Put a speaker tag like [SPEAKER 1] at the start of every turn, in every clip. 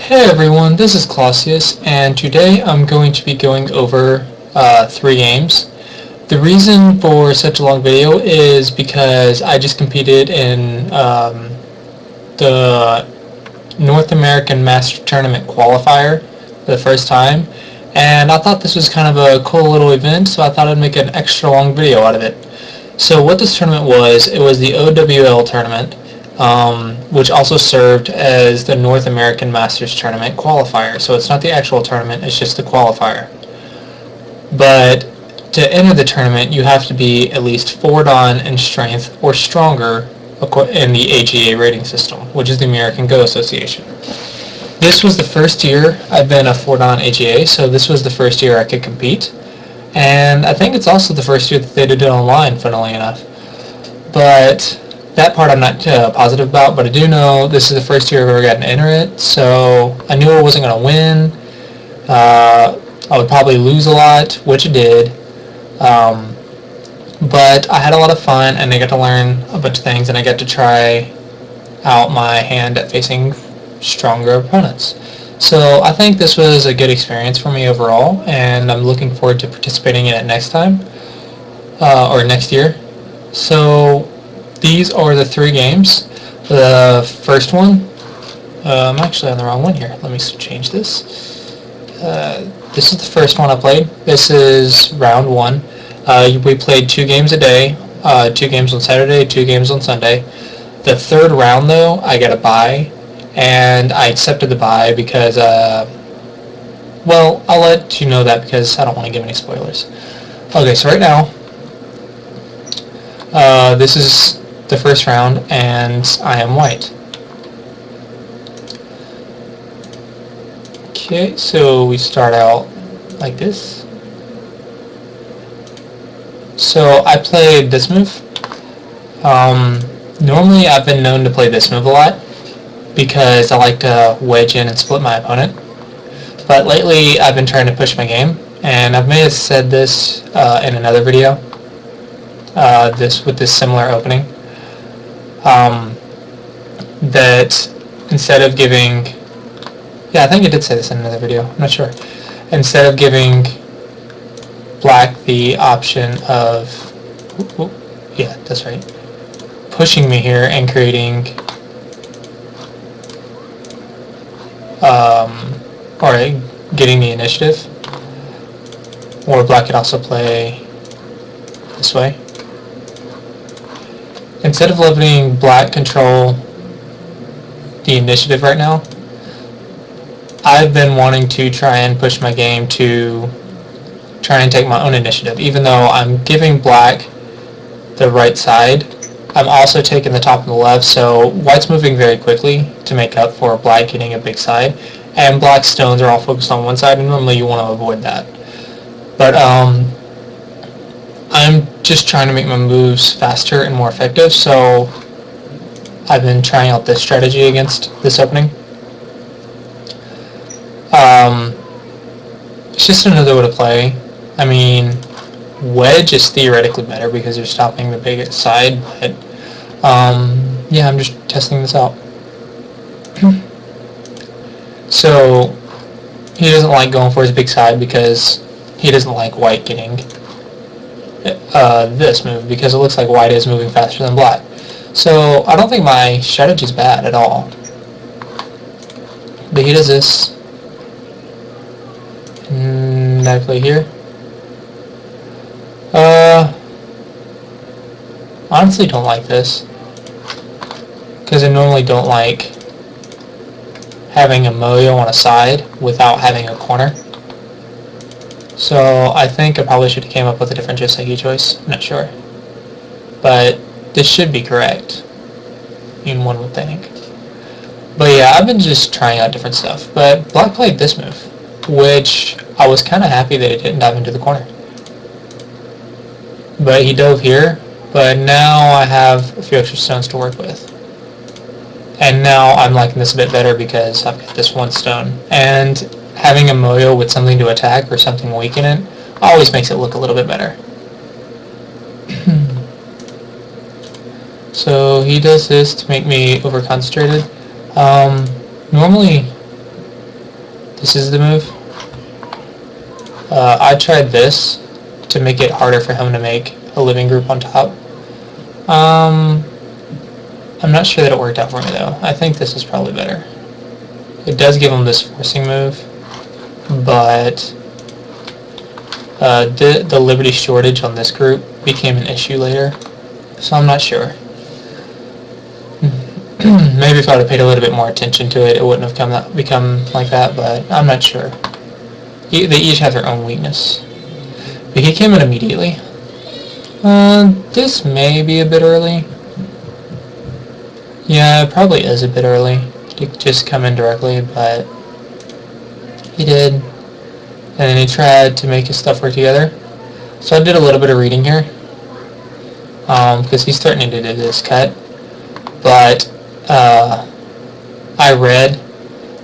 [SPEAKER 1] Hey everyone, this is Clossi, and today I'm going to be going over 3 games. The reason for such a long video is because I just competed in the North American Master Tournament qualifier for the first time, and I thought this was kind of a cool little event, so I thought I'd make an extra long video out of it. So what this tournament was, it was the OWL tournament, which also served as the North American Masters Tournament qualifier. So it's not the actual tournament, it's just the qualifier. But to enter the tournament, you have to be at least 4 Dan in strength or stronger in the AGA rating system, which is the American Go Association. This was the first year I've been a 4 Dan AGA, so this was the first year I could compete. And I think it's also the first year that they did it online, funnily enough. But that part I'm not positive about, but I do know this is the first year I've ever gotten to enter it, so I knew I wasn't going to win. I would probably lose a lot, which I did. But I had a lot of fun, and I got to learn a bunch of things, and I got to try out my hand at facing stronger opponents. So I think this was a good experience for me overall, and I'm looking forward to participating in it next time, or next year. So these are the 3 games. The first one, I'm actually on the wrong one here. Let me change this. This is the first one I played. This is round 1. We played 2 games a day, 2 games on Saturday, 2 games on Sunday. The third round, though, I got a bye, and I accepted the bye because, well, I'll let you know that because I don't want to give any spoilers. Okay, so right now, this is the first round, and I am white. Okay, so we start out like this. So I played this move. Normally I've been known to play this move a lot because I like to wedge in and split my opponent. But lately I've been trying to push my game, and I may have said this in another video, with this similar opening, that instead of giving, I think I did say this in another video, I'm not sure, instead of giving black the option of, yeah, that's right, pushing me here and creating, or getting the initiative, or black could also play this way. Instead of letting black control the initiative right now, I've been wanting to try and push my game to try and take my own initiative. Even though I'm giving black the right side, I'm also taking the top and the left, so white's moving very quickly to make up for black getting a big side, and black's stones are all focused on one side, and normally you want to avoid that. But I'm just trying to make my moves faster and more effective, so I've been trying out this strategy against this opening. It's just another way to play. I mean, wedge is theoretically better because you're stopping the big side, but yeah, I'm just testing this out. So he doesn't like going for his big side because he doesn't like white getting this move, because it looks like white is moving faster than black. So I don't think my strategy is bad at all. But he does this, and I play here. Honestly don't like this, because I normally don't like having a moyo on a side without having a corner. So I think I probably should have came up with a different Joseki choice. I'm not sure. But this should be correct, even one would think. But yeah, I've been just trying out different stuff. But black played this move, which I was kind of happy that it didn't dive into the corner. But he dove here, but now I have a few extra stones to work with. And now I'm liking this a bit better because I've got this one stone. And having a moyo with something to attack or something weak in it always makes it look a little bit better. So he does this to make me over-concentrated. Normally This is the move. I tried this to make it harder for him to make a living group on top. I'm not sure that it worked out for me though. I think this is probably better. It does give him this forcing move, but the liberty shortage on this group became an issue later, so I'm not sure. Maybe if I would have paid a little bit more attention to it, it wouldn't have become like that, but I'm not sure. They each have their own weakness. But he came in immediately. This may be a bit early. Yeah, it probably is a bit early to just come in directly, but he did. And then he tried to make his stuff work together. So I did a little bit of reading here, because he's starting to do this cut. But I read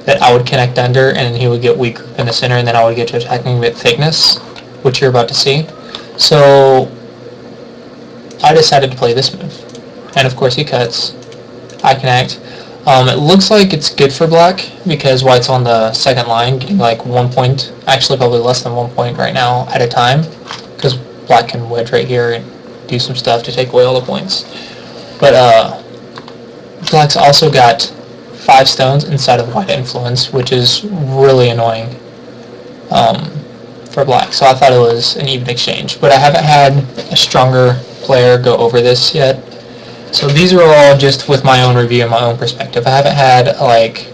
[SPEAKER 1] that I would connect under and he would get weak in the center, and then I would get to attacking with thickness, which you're about to see. So I decided to play this move. And of course he cuts. I connect. It looks like it's good for black because white's on the second line, getting like 1 point, actually probably less than 1 point right now at a time, because black can wedge right here and do some stuff to take away all the points. But black's also got 5 stones inside of white influence, which is really annoying for black. So I thought it was an even exchange, but I haven't had a stronger player go over this yet. So these are all just with my own review and my own perspective. I haven't had like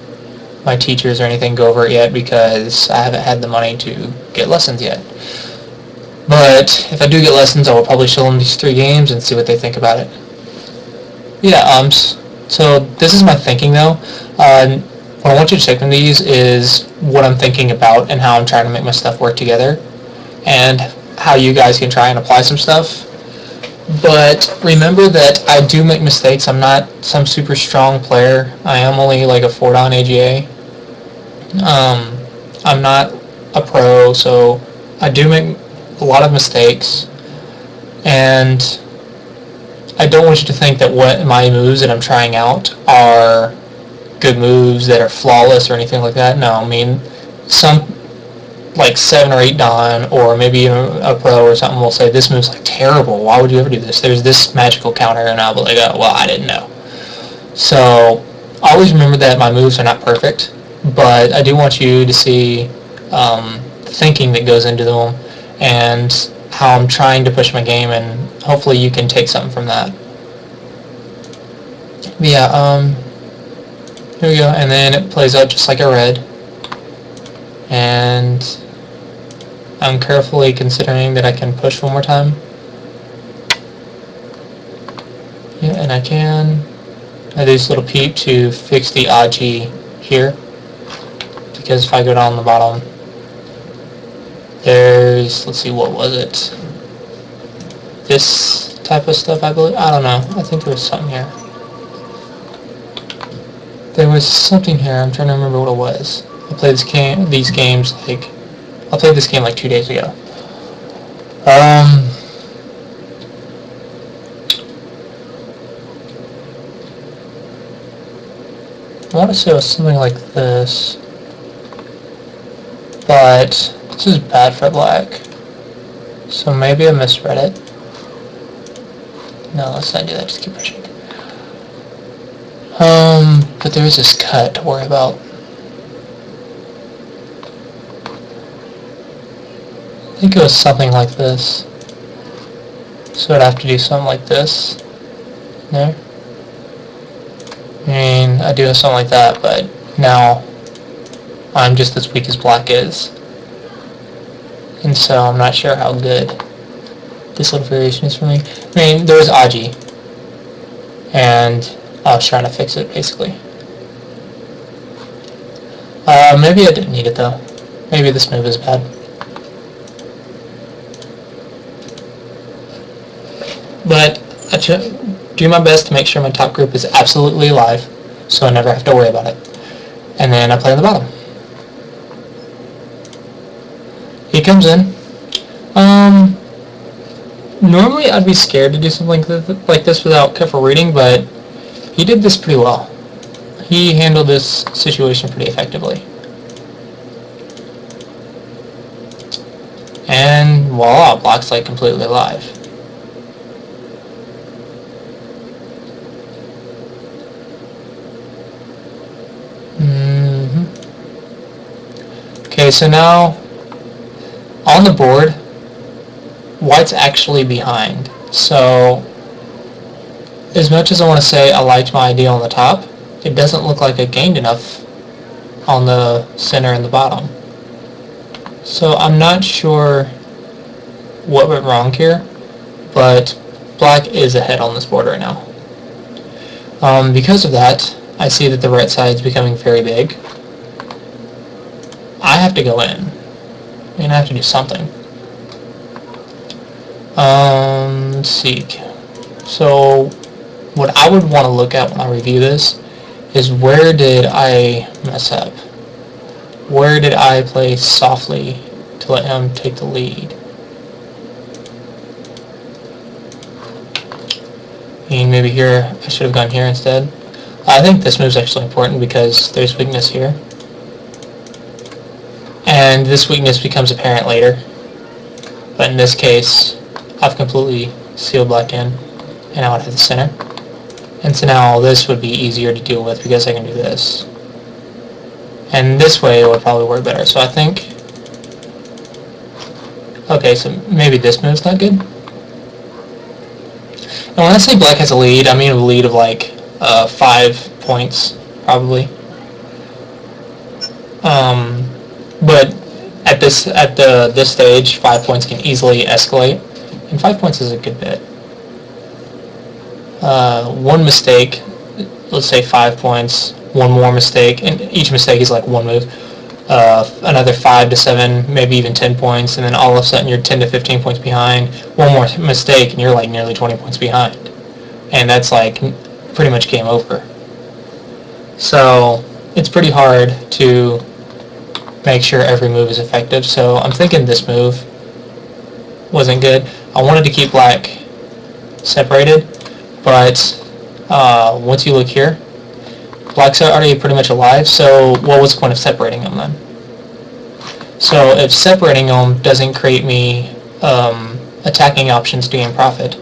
[SPEAKER 1] my teachers or anything go over it yet because I haven't had the money to get lessons yet. But if I do get lessons, I will probably show them these 3 games and see what they think about it. Yeah, so this is my thinking though. What I want you to check from these is what I'm thinking about and how I'm trying to make my stuff work together, and how you guys can try and apply some stuff. But remember that I do make mistakes. I'm not some super strong player. I am only like a 4-dan AGA. I'm not a pro, so I do make a lot of mistakes. And I don't want you to think that what my moves that I'm trying out are good moves that are flawless or anything like that. No, I mean, some like 7 or 8 dan, or maybe even a pro or something will say, this move's like terrible, why would you ever do this? There's this magical counter, and I'll be like, oh, well, I didn't know. So always remember that my moves are not perfect, but I do want you to see the thinking that goes into them and how I'm trying to push my game, and hopefully you can take something from that. But yeah, here we go, and then it plays out just like I read. And I'm carefully considering that I can push one more time. Yeah, and I can. I do this little peep to fix the AG here, because if I go down the bottom, there's, let's see, what was it? This type of stuff, I believe. I don't know. I think there was something here. There was something here. I'm trying to remember what it was. I played these games like, I played this game like 2 days ago. I want to say it was something like this, but this is bad for black, so maybe I misread it. No, let's not do that, just keep pushing. But there is this cut to worry about. I think it was something like this. So I'd have to do something like this. There. I mean, I do have something like that, but now I'm just as weak as black is. And so I'm not sure how good this little variation is for me. I mean, there was Aji, and I was trying to fix it, basically. Maybe I didn't need it, though. Maybe this move is bad. But I do my best to make sure my top group is absolutely alive, so I never have to worry about it. And then I play on the bottom. He comes in. Normally I'd be scared to do something like this without careful reading, but he did this pretty well. He handled this situation pretty effectively. voila, black's like completely alive. Okay, so now on the board, white's actually behind. So as much as I want to say I liked my idea on the top, it doesn't look like I gained enough on the center and the bottom. So I'm not sure what went wrong here, but black is ahead on this board right now. Because of that, I see that the right side is becoming very big. I have to go in. I'm going to have to do something. Let's see. So what I would want to look at when I review this is where did I mess up? Where did I play softly to let him take the lead? And maybe here, I should have gone here instead. I think this move is actually important because there's weakness here. And this weakness becomes apparent later. But in this case, I've completely sealed black in, and now I have the center. And so now this would be easier to deal with because I can do this. And this way it would probably work better. So I think, okay, so maybe this move's not good. And when I say black has a lead, I mean a lead of like 5 points, probably. But at this stage, 5 points can easily escalate, and 5 points is a good bit. One mistake, let's say 5 points. One more mistake, and each mistake is like one move. Another 5 to 7, maybe even 10 points, and then all of a sudden you're 10 to 15 points behind. One more mistake, and you're like nearly 20 points behind, and that's like pretty much game over. So it's pretty hard to make sure every move is effective. So I'm thinking this move wasn't good. I wanted to keep black separated, but once you look here, black's already pretty much alive, so what was the point of separating them then? So if separating them doesn't create me attacking options to gain profit,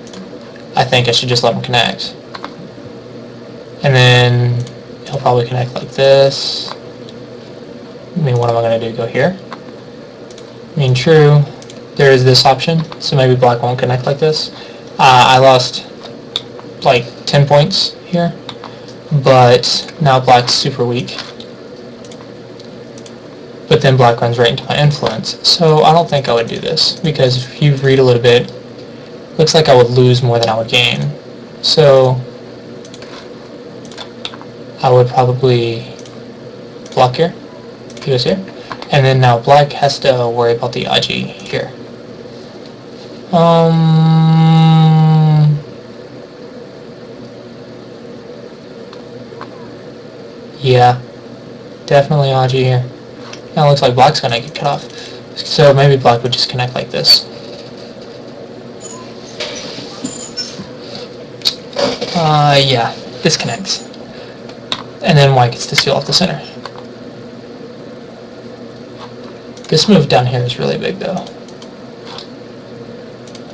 [SPEAKER 1] I think I should just let them connect. And then he'll probably connect like this. I mean, what am I going to do? Go here? I mean, true, there is this option, so maybe black won't connect like this. I lost like 10 points here, but now black's super weak. But then black runs right into my influence, so I don't think I would do this, because if you read a little bit, looks like I would lose more than I would gain. So I would probably block here. He goes here, and then now black has to worry about the Aji here. Yeah, definitely Aji here. Now it looks like black's gonna get cut off, so maybe black would just connect like this. Yeah, this connects, and then white gets to seal off the center. This move down here is really big though.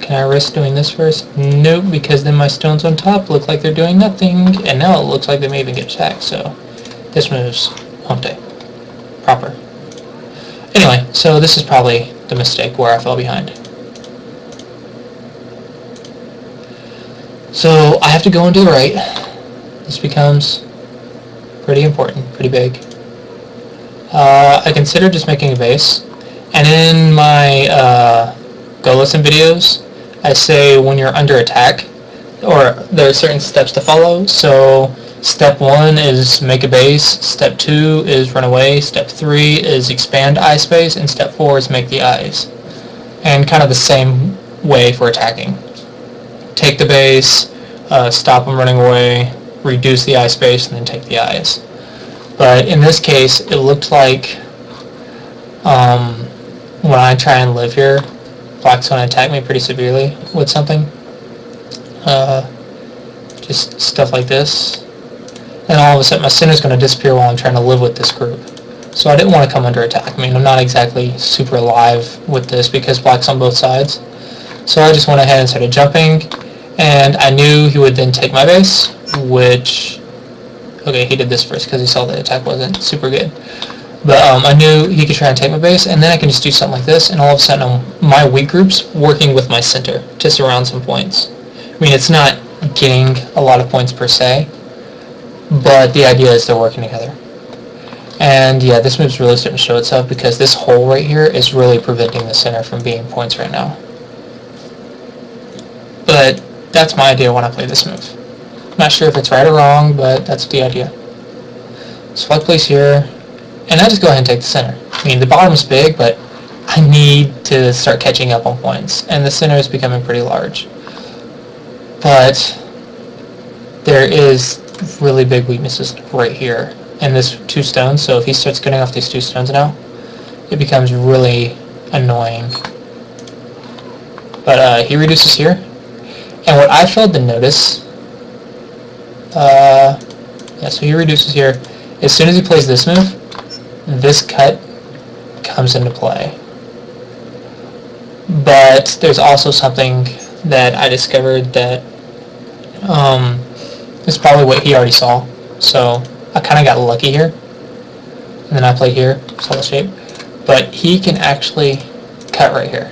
[SPEAKER 1] Can I risk doing this first? Nope, because then my stones on top look like they're doing nothing, and now it looks like they may even get attacked, so this move's Humpty. Proper. Anyway, so this is probably the mistake where I fell behind. So I have to go into the right. This becomes pretty important, pretty big. I considered just making a base, and in my Go Listen videos, I say when you're under attack, or there are certain steps to follow. So step 1 is make a base, step 2 is run away, step 3 is expand eye space, and step 4 is make the eyes. And kind of the same way for attacking. Take the base, stop them running away, reduce the eye space, and then take the eyes. But in this case, it looked like when I try and live here, black's going to attack me pretty severely with something. Just stuff like this. And all of a sudden my center's going to disappear while I'm trying to live with this group. So So I didn't want to come under attack. I mean, I'm not exactly super alive with this because black's on both sides. So I just went ahead and started jumping, and I knew he would then take my base, which, okay, he did this first because he saw the attack wasn't super good. But I knew he could try and take my base, and then I can just do something like this, and all of a sudden my weak group's working with my center to surround some points. I mean, it's not getting a lot of points per se, but the idea is they're working together. And yeah, this move's really starting to show itself because this hole right here is really preventing the center from being points right now. But that's my idea when I play this move. Not sure if it's right or wrong, but that's the idea. So I place here, and I just go ahead and take the center. I mean, the bottom's big, but I need to start catching up on points, and the center is becoming pretty large. But there is really big weaknesses right here in this 2 stones, so if he starts getting off these 2 stones now, it becomes really annoying. But he reduces here, and what I failed to notice, yeah, so he reduces here. As soon as he plays this move, this cut comes into play. But there's also something that I discovered that is probably what he already saw. So I kind of got lucky here. And then I played here, saw the shape. But he can actually cut right here.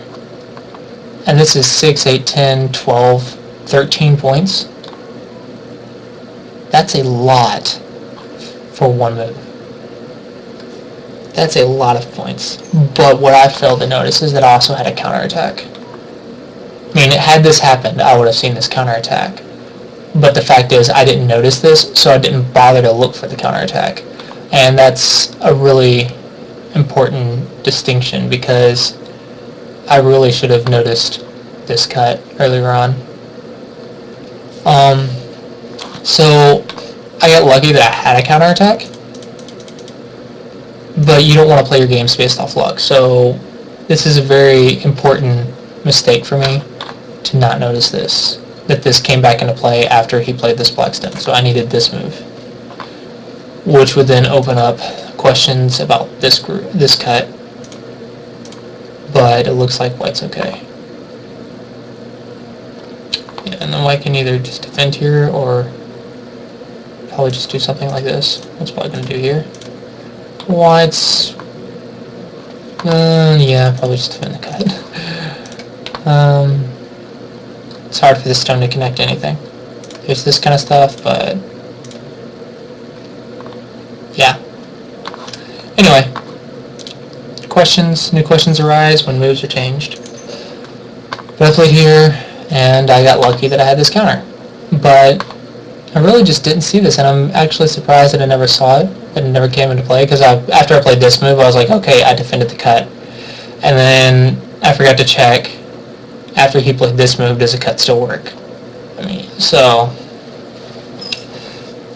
[SPEAKER 1] And this is 6, 8, 10, 12, 13 points. That's a lot for one move. That's a lot of points. But what I failed to notice is that I also had a counterattack. I mean, had this happened, I would have seen this counterattack. But the fact is, I didn't notice this, so I didn't bother to look for the counterattack. And that's a really important distinction because I really should have noticed this cut earlier on. So I got lucky that I had a counterattack. But you don't want to play your games based off luck. So this is a very important mistake for me to not notice this. That this came back into play after he played this black stone. So I needed this move. Which would then open up questions about this cut. But it looks like white's okay. Yeah, and then white can either just defend here or probably just do something like this. That's what I'm going to do here. White's, yeah, probably just defend the cut. It's hard for this stone to connect to anything. There's this kind of stuff, but yeah. Anyway, new questions arise when moves are changed. But I played here, and I got lucky that I had this counter. But I really just didn't see this, and I'm actually surprised that I never saw it, that it never came into play, because after I played this move, I was like, okay, I defended the cut. And then I forgot to check, after he played this move, does the cut still work? I mean, so,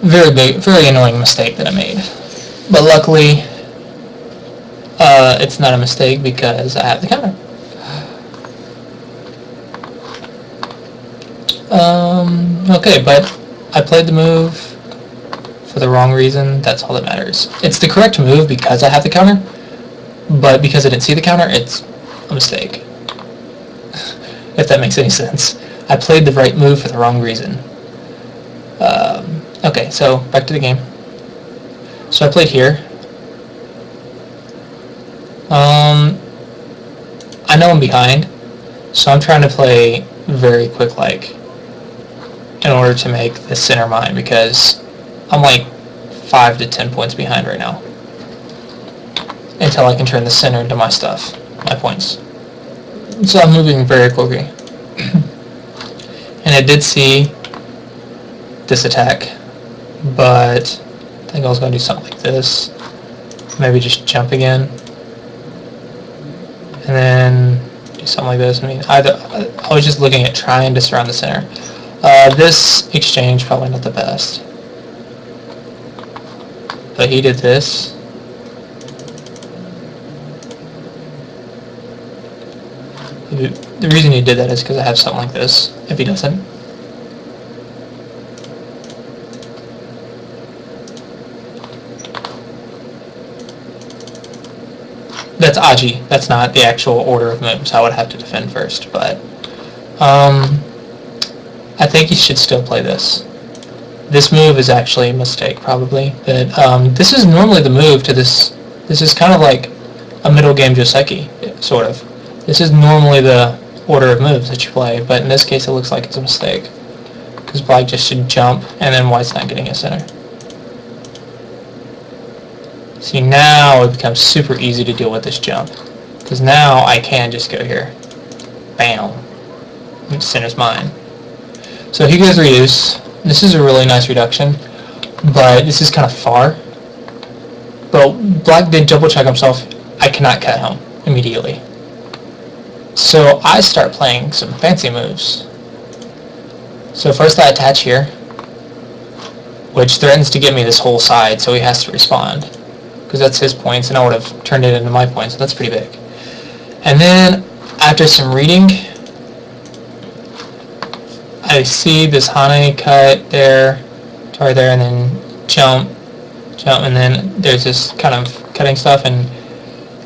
[SPEAKER 1] very annoying mistake that I made. But luckily, it's not a mistake because I have the counter. Okay, but I played the move for the wrong reason. That's all that matters. It's the correct move because I have the counter, but because I didn't see the counter, it's a mistake. If that makes any sense. I played the right move for the wrong reason. Okay, so back to the game. So I played here. I know I'm behind, so I'm trying to play very quick-like in order to make the center mine, because I'm like 5 to 10 points behind right now until I can turn the center into my stuff, my points. So I'm moving very quickly. And I did see this attack, but I think I was going to do something like this. Maybe just jump again. And then do something like this. I mean, I was just looking at trying to surround the center. This exchange, probably not the best. But he did this. The reason he did that is because I have something like this, if he doesn't. That's Aji. That's not the actual order of moves. I would have to defend first, but I think you should still play this. This move is actually a mistake, probably. But this is normally the move to this. This is kind of like a middle game Joseki, sort of. This is normally the order of moves that you play, but in this case it looks like it's a mistake. Because black just should jump, and then white's not getting a center. See, now it becomes super easy to deal with this jump. Because now I can just go here. Bam. Center's mine. So he goes reduce. This is a really nice reduction, but this is kind of far. But black did double check himself. I cannot cut home immediately. So I start playing some fancy moves. So first I attach here, which threatens to give me this whole side, so he has to respond. Because that's his points, and I would have turned it into my points, so that's pretty big. And then, after some reading, I see this Hane cut there, right there, and then jump, and then there's this kind of cutting stuff, and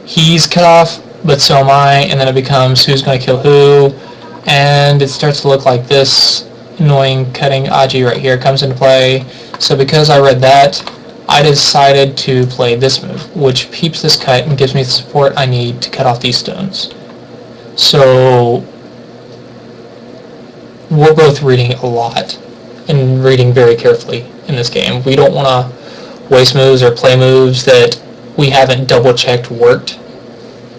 [SPEAKER 1] he's cut off, but so am I, and then it becomes who's going to kill who, and it starts to look like this annoying cutting Aji right here comes into play. So because I read that, I decided to play this move, which peeps this cut and gives me the support I need to cut off these stones. So we're both reading a lot and reading very carefully in this game. We don't want to waste moves or play moves that we haven't double checked worked.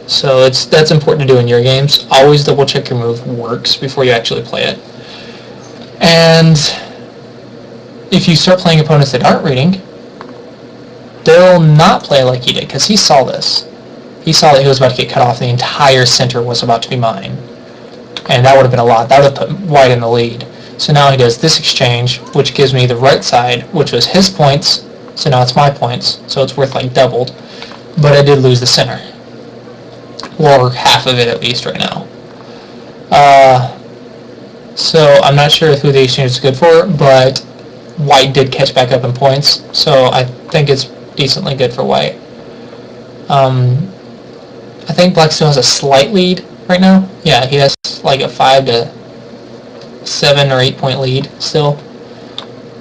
[SPEAKER 1] So that's important to do in your games. Always double check your move works before you actually play it. And if you start playing opponents that aren't reading, they'll not play like he did, because he saw this. He saw that he was about to get cut off. The entire center was about to be mine. And that would have been a lot. That would have put white in the lead. So now he does this exchange, which gives me the right side, which was his points. So now it's my points. So it's worth like doubled. But I did lose the center. Or half of it at least right now. So I'm not sure who the exchange is good for, but white did catch back up in points. So I think it's decently good for white. I think black still has a slight lead right now. Yeah, he has like a 5 to 7 or 8 point lead still.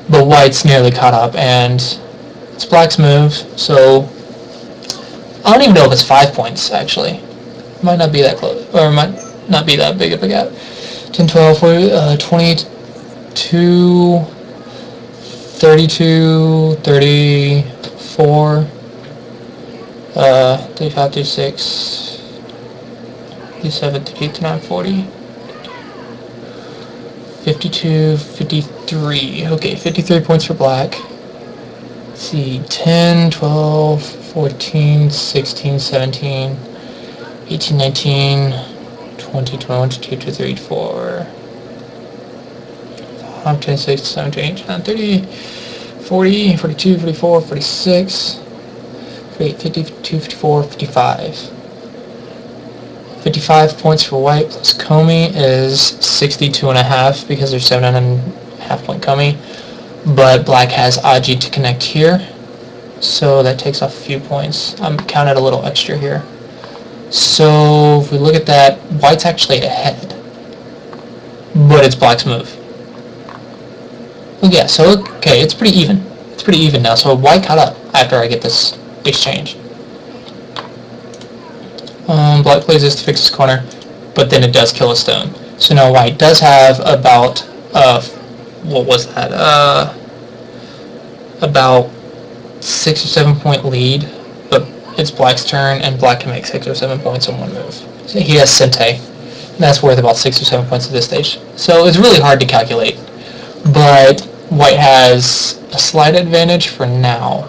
[SPEAKER 1] But white's nearly caught up, and it's black's move, so I don't even know if it's 5 points actually. It might not be that close, or it might not be that big of a gap. 10, 12, 40, 22, 32, 34, 35, 36, 37, 38, 39, 40, 52, 53. Okay, 53 points for black. Let's see, 10, 12, 14, 16, 17, 18, 19, 20, 21, 22, 23, 24, 5, 10, 6, 7, 8, 9, 30, 40, 42, 44, 46, 48, 52, 54, 55. 55 points for white plus Comey is 62.5 because there's 7.5 point Comey. But black has Aji to connect here, so that takes off a few points. I'm counted a little extra here. So if we look at that, white's actually ahead, but it's black's move. Well, yeah, so okay, it's pretty even. It's pretty even now. So white caught up after I get this exchange. Black plays this to fix his corner, but then it does kill a stone. So now white does have about what was that? About 6 or 7 point lead, but it's black's turn, and black can make 6 or 7 points in one move. So he has Sente, and that's worth about 6 or 7 points at this stage. So it's really hard to calculate, but white has a slight advantage for now.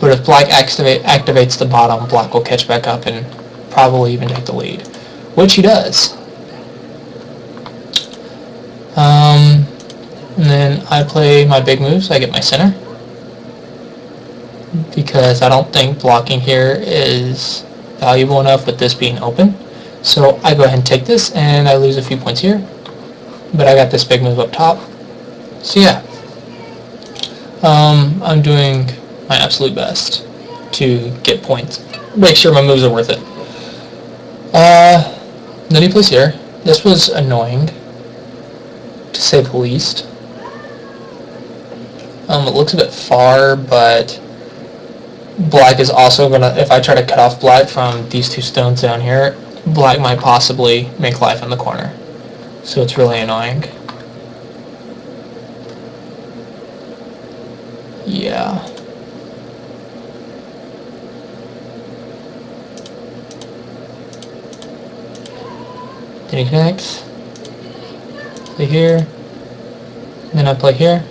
[SPEAKER 1] But if black activates the bottom, black will catch back up and probably even take the lead, which he does. And then I play my big moves. I get my center, because I don't think blocking here is valuable enough with this being open. So I go ahead and take this, and I lose a few points here, but I got this big move up top. So yeah, I'm doing my absolute best to get points. make sure my moves are worth it. Then he plays here. This was annoying, to say the least. It looks a bit far, but black is also gonna, if I try to cut off black from these two stones down here, black might possibly make life in the corner. So it's really annoying. Yeah. Then he connects. Play here. Then I play here.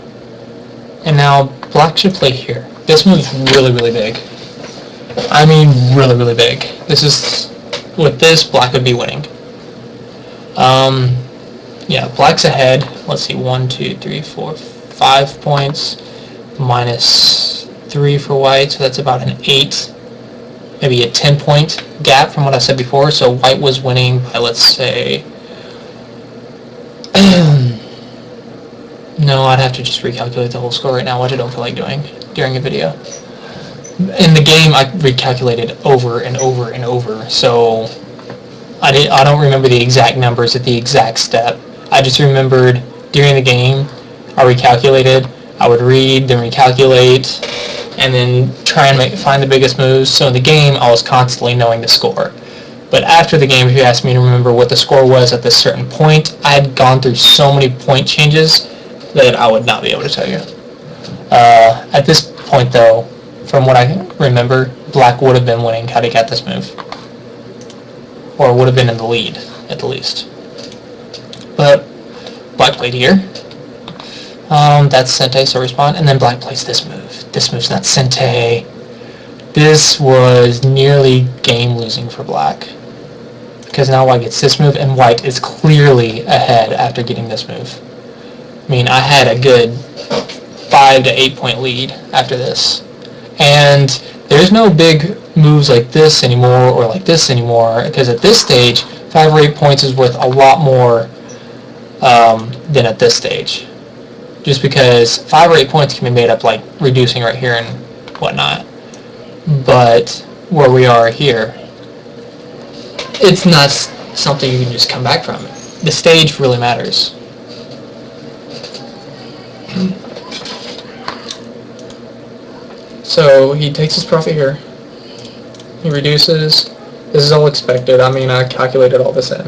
[SPEAKER 1] And now black should play here. This move's really, really big. I mean, really, really big. This is, with this, black would be winning. Yeah, black's ahead. Let's see, 1, 2, 3, 4, 5 points. Minus 3 for white, so that's about an 8, maybe a 10-point gap from what I said before. So white was winning by, let's say, no, I'd have to just recalculate the whole score right now, which I don't feel like doing during a video. In the game, I recalculated over and over and over, so I don't remember the exact numbers at the exact step. I just remembered during the game, I recalculated. I would read, then recalculate, and then try and find the biggest moves. So in the game, I was constantly knowing the score. But after the game, if you asked me to remember what the score was at this certain point, I had gone through so many point changes that I would not be able to tell you. At this point, though, from what I remember, black would have been winning had he got this move. Or would have been in the lead, at the least. But black played here. That's Sente, so respond, and then black plays this move. This move's not Sente. This was nearly game losing for black. Because now white gets this move, and white is clearly ahead after getting this move. I mean, I had a good 5 to 8 point lead after this. And there's no big moves like this anymore, or like this anymore, because at this stage, 5 or 8 points is worth a lot more than at this stage. Just because 5 or 8 points can be made up like reducing right here and whatnot. But where we are here, it's not something you can just come back from. The stage really matters. So he takes his profit here. He reduces. This is all expected. I mean, I calculated all this in.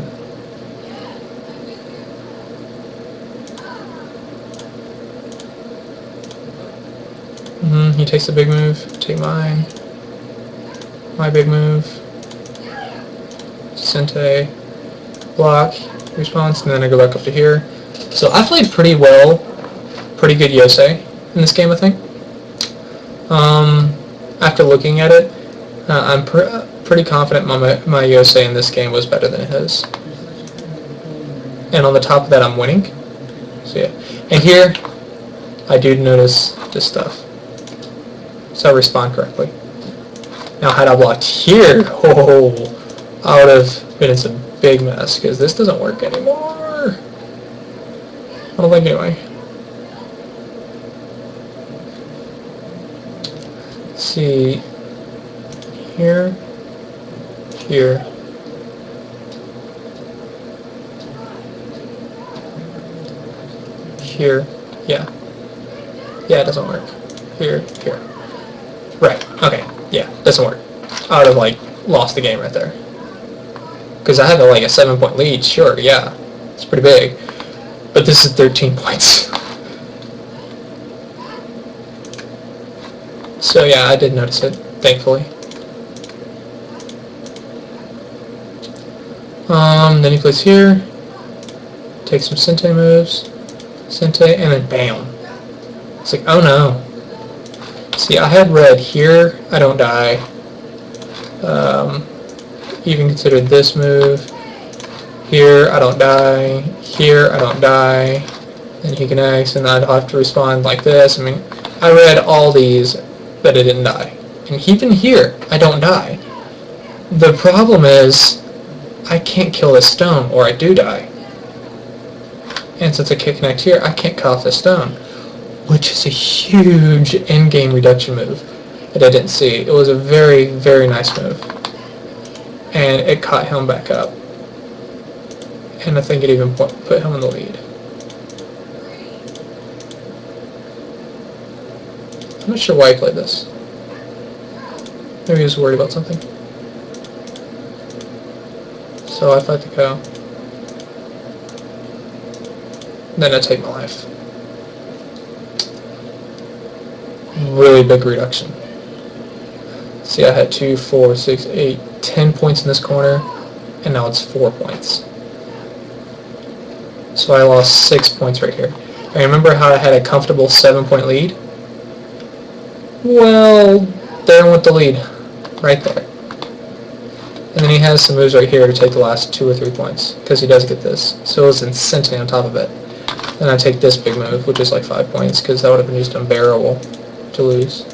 [SPEAKER 1] He takes a big move. Take mine. My big move. Sente. Block. Response. And then I go back up to here. So I played pretty well. Pretty good Yosei in this game, I think. After looking at it, I'm pretty confident my Yosei in this game was better than his. And on the top of that, I'm winning. So yeah. And here, I do notice this stuff. So I respond correctly. Now had I blocked here, I would have been in some big mess, because this doesn't work anymore. I don't think anyway. Let's see. Here. Here. Here. Yeah. Yeah, it doesn't work. Here. Here. Right, okay, yeah, doesn't work. I would have, like, lost the game right there. Because I had, like, a 7-point lead, sure, yeah. It's pretty big. But this is 13 points. So, yeah, I did notice it, thankfully. Then he plays here. Takes some Sente moves. Sente, and then bam. It's like, oh no. See, I had red here, I don't die. Even consider this move. Here, I don't die. Here, I don't die. Then he connects, and I'd have to respond like this. I mean, I read all these, but I didn't die. And even here, I don't die. The problem is, I can't kill this stone, or I do die. And since I can't connect here, I can't cut off this stone, which is a huge endgame reduction move. that I didn't see. It was a very, very nice move. And it caught him back up. And I think it even put him in the lead. I'm not sure why he played this. Maybe he was worried about something. So I fight the cow. Then I take my life. Really big reduction. See, I had 2, 4, 6, 8, 10 points in this corner, and now it's 4 points. So I lost 6 points right here. And remember how I had a comfortable 7-point lead? Well, there went the lead, right there. And then he has some moves right here to take the last 2 or 3 points, because he does get this. So it was incentive on top of it. Then I take this big move, which is like 5 points, because that would have been just unbearable to lose.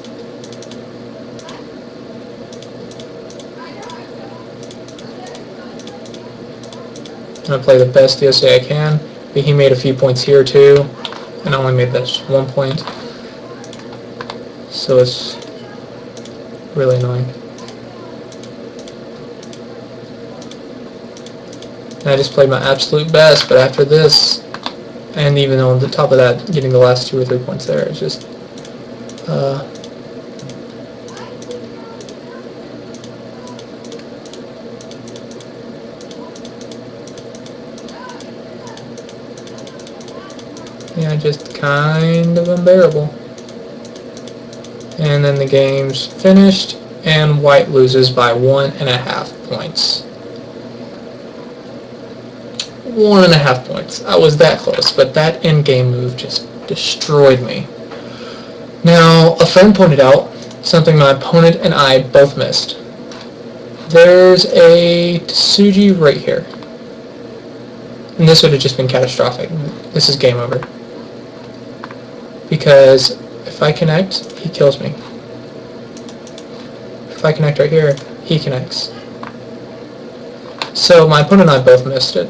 [SPEAKER 1] I play the best DSA I can, but he made a few points here too, and I only made this 1 point. So it's really annoying. And I just played my absolute best, but after this, and even on the top of that, getting the last 2 or 3 points there, it's just yeah, just kind of unbearable. And then the game's finished, and white loses by 1.5 points. 1.5 points. I was that close, but that end-game move just destroyed me. Now, a friend pointed out something my opponent and I both missed. There's a Tsuji right here. And this would have just been catastrophic. This is game over. Because if I connect, he kills me. If I connect right here, he connects. So my opponent and I both missed it.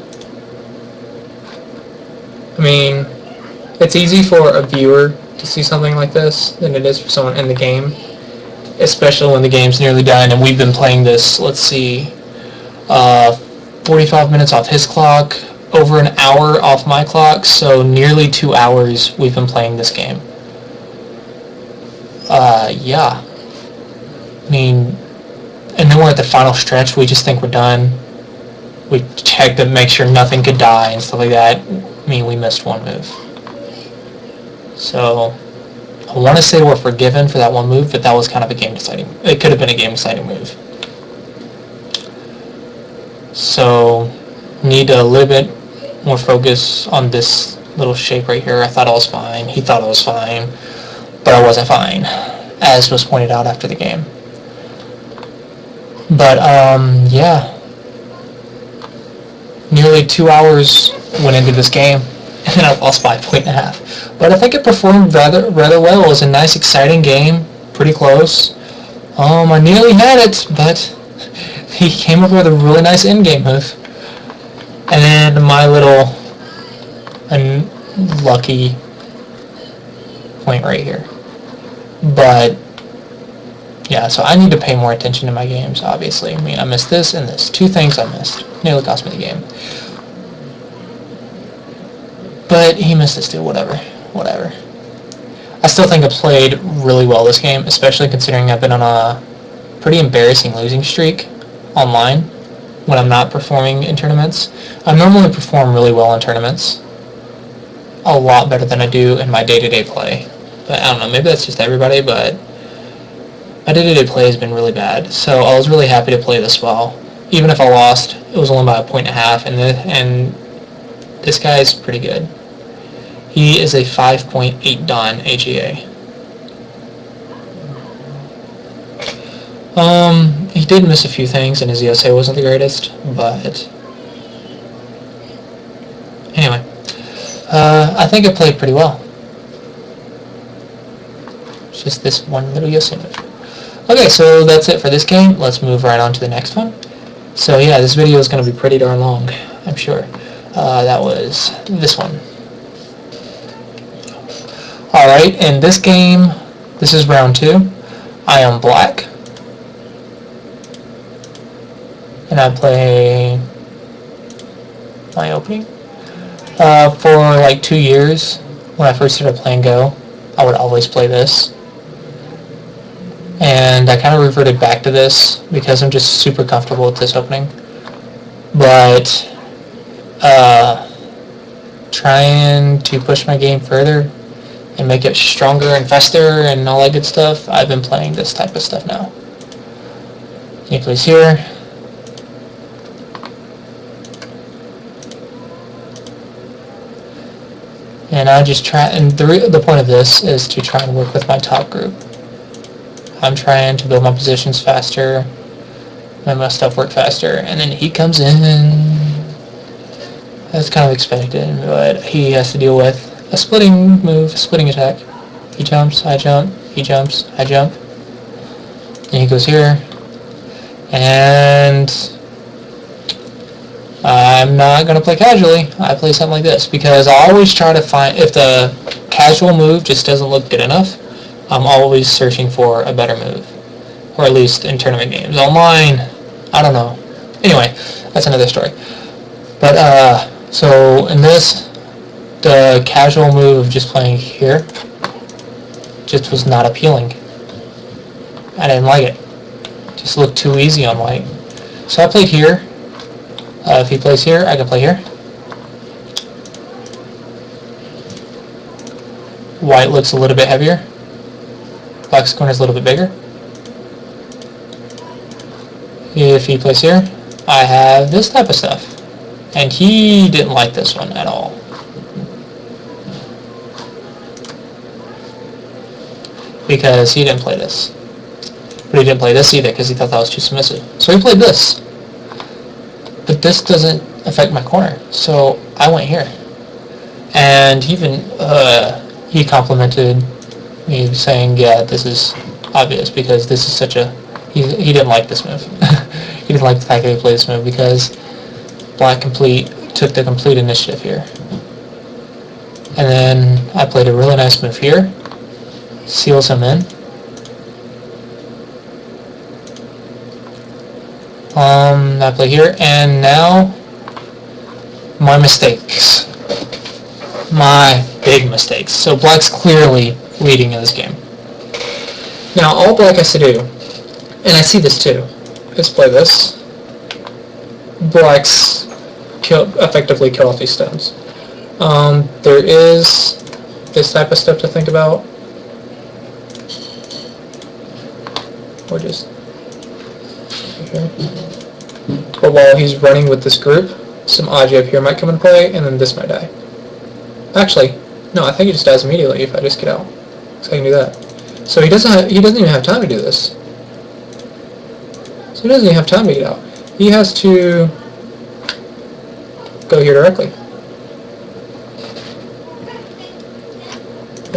[SPEAKER 1] I mean, it's easy for a viewer to see something like this than it is for someone in the game, especially when the game's nearly done and we've been playing this, let's see, 45 minutes off his clock, over an hour off my clock, so nearly 2 hours we've been playing this game. Yeah. I mean, and then we're at the final stretch, we just think we're done. We check to make sure nothing could die and stuff like that. I mean, we missed one move. So, I want to say we're forgiven for that one move, but that was kind of a game-deciding. It could have been a game-deciding move. So, need a little bit more focus on this little shape right here. I thought I was fine. He thought I was fine, but I wasn't fine, as was pointed out after the game. But, yeah. Nearly 2 hours went into this game, and then I lost by 1.5 points. But I think it performed rather well. It was a nice, exciting game, pretty close. I nearly had it, but he came up with a really nice end-game move. And then my little unlucky point right here. But yeah, so I need to pay more attention to my games, obviously. I mean, I missed this and this. 2 things I missed. Nearly cost me the game. But he missed this too, whatever. I still think I played really well this game, especially considering I've been on a pretty embarrassing losing streak online when I'm not performing in tournaments. I normally perform really well in tournaments. A lot better than I do in my day-to-day play. But I don't know, maybe that's just everybody, but my day-to-day play has been really bad. So I was really happy to play this well. Even if I lost, it was only by 1.5 points, and this guy is pretty good. He is a 5.8 Don AGA. He did miss a few things, and his ESA wasn't the greatest, but anyway, I think I played pretty well. It's just this one little ESA move. Okay, so that's it for this game. Let's move right on to the next one. So yeah, this video is going to be pretty darn long, I'm sure. That was this one. Alright, in this game, this is round 2. I am black, and I play my opening. For like 2 years, when I first started playing Go, I would always play this. And I kind of reverted back to this because I'm just super comfortable with this opening. But trying to push my game further and make it stronger and faster and all that good stuff, I've been playing this type of stuff now. He plays here. And I just try, and the point of this is to try and work with my top group. I'm trying to build my positions faster, make my stuff work faster, and then he comes in. That's kind of expected, but he has to deal with a splitting move, a splitting attack. He jumps, I jump, he jumps, I jump. And he goes here, and I'm not going to play casually. I play something like this because I always try to find, if the casual move just doesn't look good enough, I'm always searching for a better move, or at least in tournament games. Online, I don't know. Anyway, that's another story. But so in this, the casual move of just playing here just was not appealing. I didn't like it. It just looked too easy on white. So I played here. If he plays here, I can play here. White looks a little bit heavier. Black's corner is a little bit bigger. If he plays here, I have this type of stuff. And he didn't like this one at all. Because he didn't play this. But he didn't play this either because he thought that was too submissive. So he played this. But this doesn't affect my corner. So I went here. And even he complimented me saying, yeah, this is obvious because this is such a... He didn't like this move. He didn't like the fact that he played this move because Black took the complete initiative here. And then I played a really nice move here. Seals him in. I play here, and now my mistakes. My big mistakes. So Black's clearly leading in this game. Now all Black has to do, and I see this too, is play this. Black's effectively kill off these stones. There is this type of stuff to think about. Or just here. But while he's running with this group, some Aji up here might come into play, and then this might die. Actually, no, I think he just dies immediately if I just get out. So I can do that. So he doesn't even have time to do this. So he doesn't even have time to get out. He has to go here directly.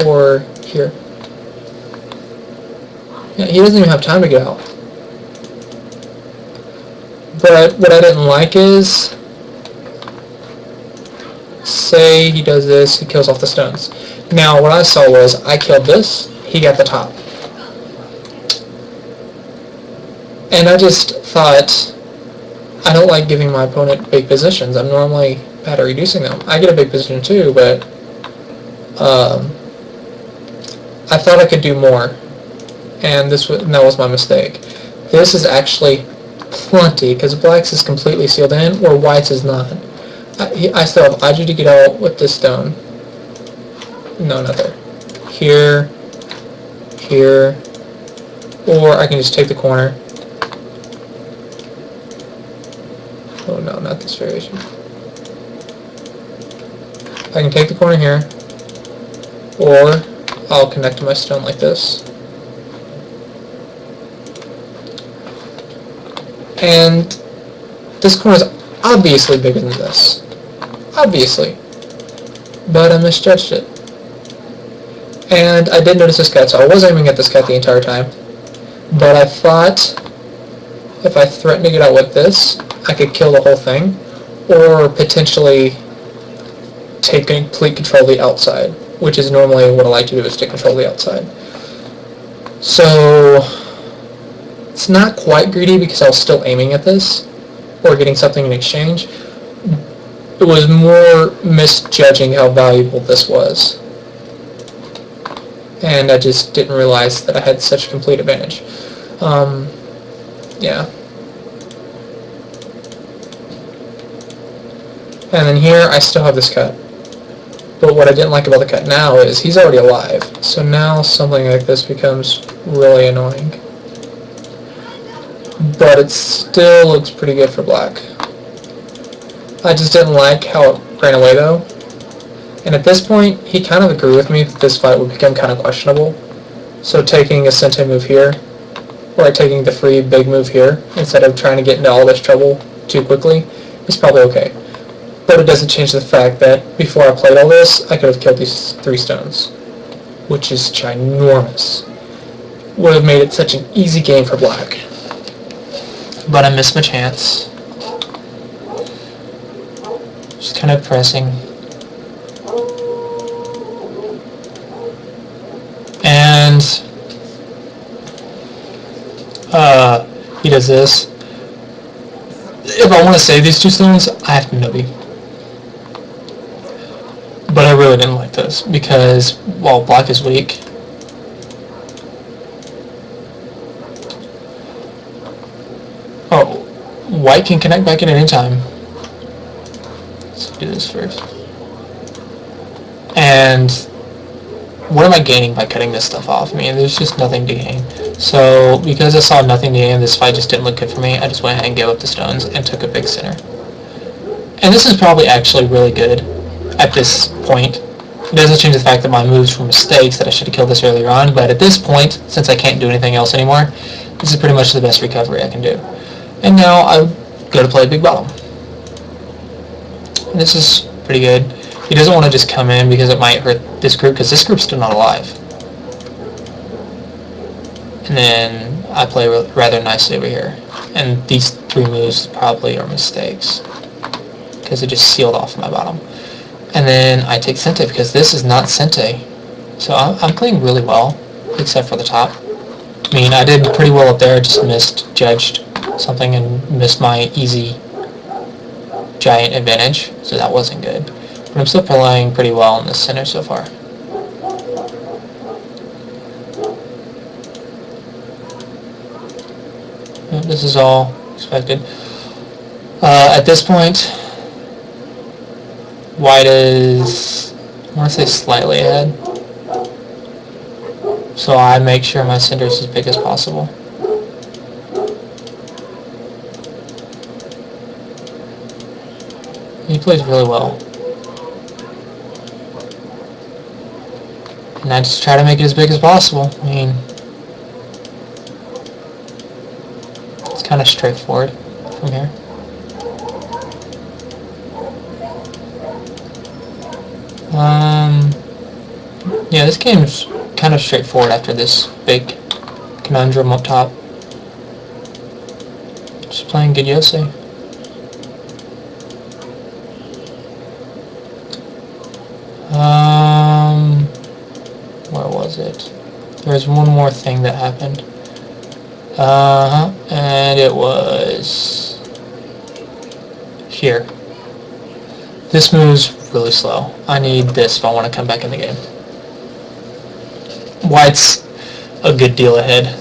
[SPEAKER 1] Or here. Yeah, he doesn't even have time to get out. But what I didn't like is, say he does this, he kills off the stones. Now what I saw was, I killed this, he got the top. And I just thought, I don't like giving my opponent big positions. I'm normally bad at reducing them. I get a big position too, but I thought I could do more. And that was my mistake. This is actually plenty, because Black's is completely sealed in, where White's is not. I still have Aji to get out with this stone. No, not there. Here, here, or I can just take the corner. Oh no, not this variation. I can take the corner here, or I'll connect to my stone like this. And this corner is obviously bigger than this. Obviously. But I misjudged it. And I did notice this cut, so I was aiming at this cut the entire time. But I thought if I threatened to get out with this, I could kill the whole thing, or potentially take complete control of the outside, which is normally what I like to do, is take control of the outside. So It's not quite greedy because I was still aiming at this or getting something in exchange. It was more misjudging how valuable this was. And I just didn't realize that I had such a complete advantage. Yeah. And then here I still have this cut. But what I didn't like about the cut now is he's already alive. So now something like this becomes really annoying. But it still looks pretty good for black. I just didn't like how it ran away though. And at this point, he kind of agreed with me that this fight would become kind of questionable. So taking a sente move here, or taking the free big move here, instead of trying to get into all this trouble too quickly, is probably okay. But it doesn't change the fact that before I played all this, I could have killed these 3 stones, which is ginormous. Would have made it such an easy game for black. But I missed my chance. Just kind of pressing. And he does this. If I want to save these 2 stones, I have to Nobi. But I really didn't like this because while black is weak, white can connect back in at any time. Let's do this first. And what am I gaining by cutting this stuff off? I mean, there's just nothing to gain. So because I saw nothing to gain, this fight just didn't look good for me. I just went ahead and gave up the stones and took a big center. And this is probably actually really good at this point. It doesn't change the fact that my moves were mistakes, that I should have killed this earlier on, but at this point, since I can't do anything else anymore, this is pretty much the best recovery I can do. And now I go to play big bottom. And this is pretty good. He doesn't want to just come in because it might hurt this group, because this group's still not alive. And then I play rather nicely over here. And these 3 moves probably are mistakes, because it just sealed off my bottom. And then I take Sente because this is not Sente. So I'm playing really well, except for the top. I mean, I did pretty well up there, I just misjudged something and missed my easy giant advantage, so that wasn't good. But I'm still playing pretty well in the center so far. This is all expected. At this point, white is, I want to say, slightly ahead. So I make sure my center is as big as possible. He plays really well. And I just try to make it as big as possible. I mean, it's kind of straightforward from here. Yeah, this game's kind of straightforward after this big conundrum up top. Just playing good Yosei. Where was it? There was one more thing that happened. And it was here. This move's really slow. I need this if I want to come back in the game. White's a good deal ahead.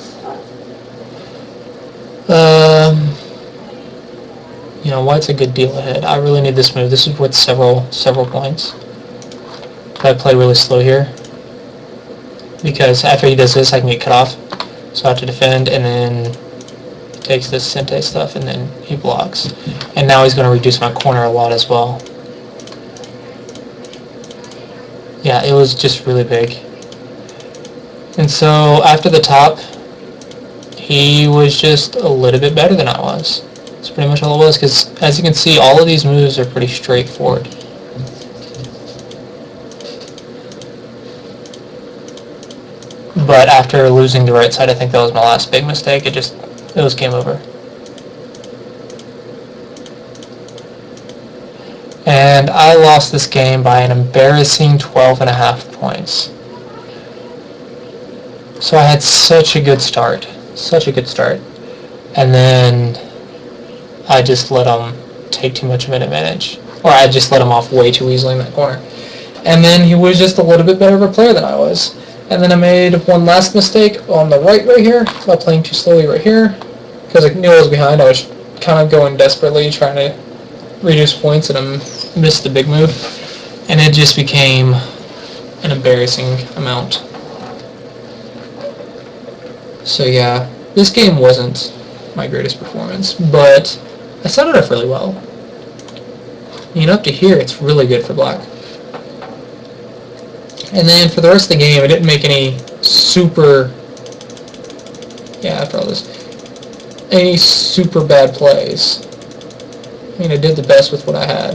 [SPEAKER 1] You know, white's a good deal ahead. I really need this move. This is worth several points. But I play really slow here, because after he does this, I can get cut off. So I have to defend, and then takes this Sente stuff, and then he blocks. And now he's going to reduce my corner a lot as well. Yeah, it was just really big. And so after the top, he was just a little bit better than I was. That's pretty much all it was, because as you can see, all of these moves are pretty straightforward. But after losing the right side, I think that was my last big mistake. It was game over. And I lost this game by an embarrassing 12.5 points. So I had such a good start. Such a good start. and then I just let him take too much of an advantage, or I just let him off way too easily in that corner. And then he was just a little bit better of a player than I was. And then I made one last mistake on the right here by playing too slowly right here, because I knew I was behind. I was kind of going desperately trying to reduce points, and I missed the big move, and it just became an embarrassing amount. So yeah, this game wasn't my greatest performance, but I set it up really well. You know, up to here, it's really good for black. And then for the rest of the game, I didn't make any super, after all this, any super bad plays. I mean, I did the best with what I had.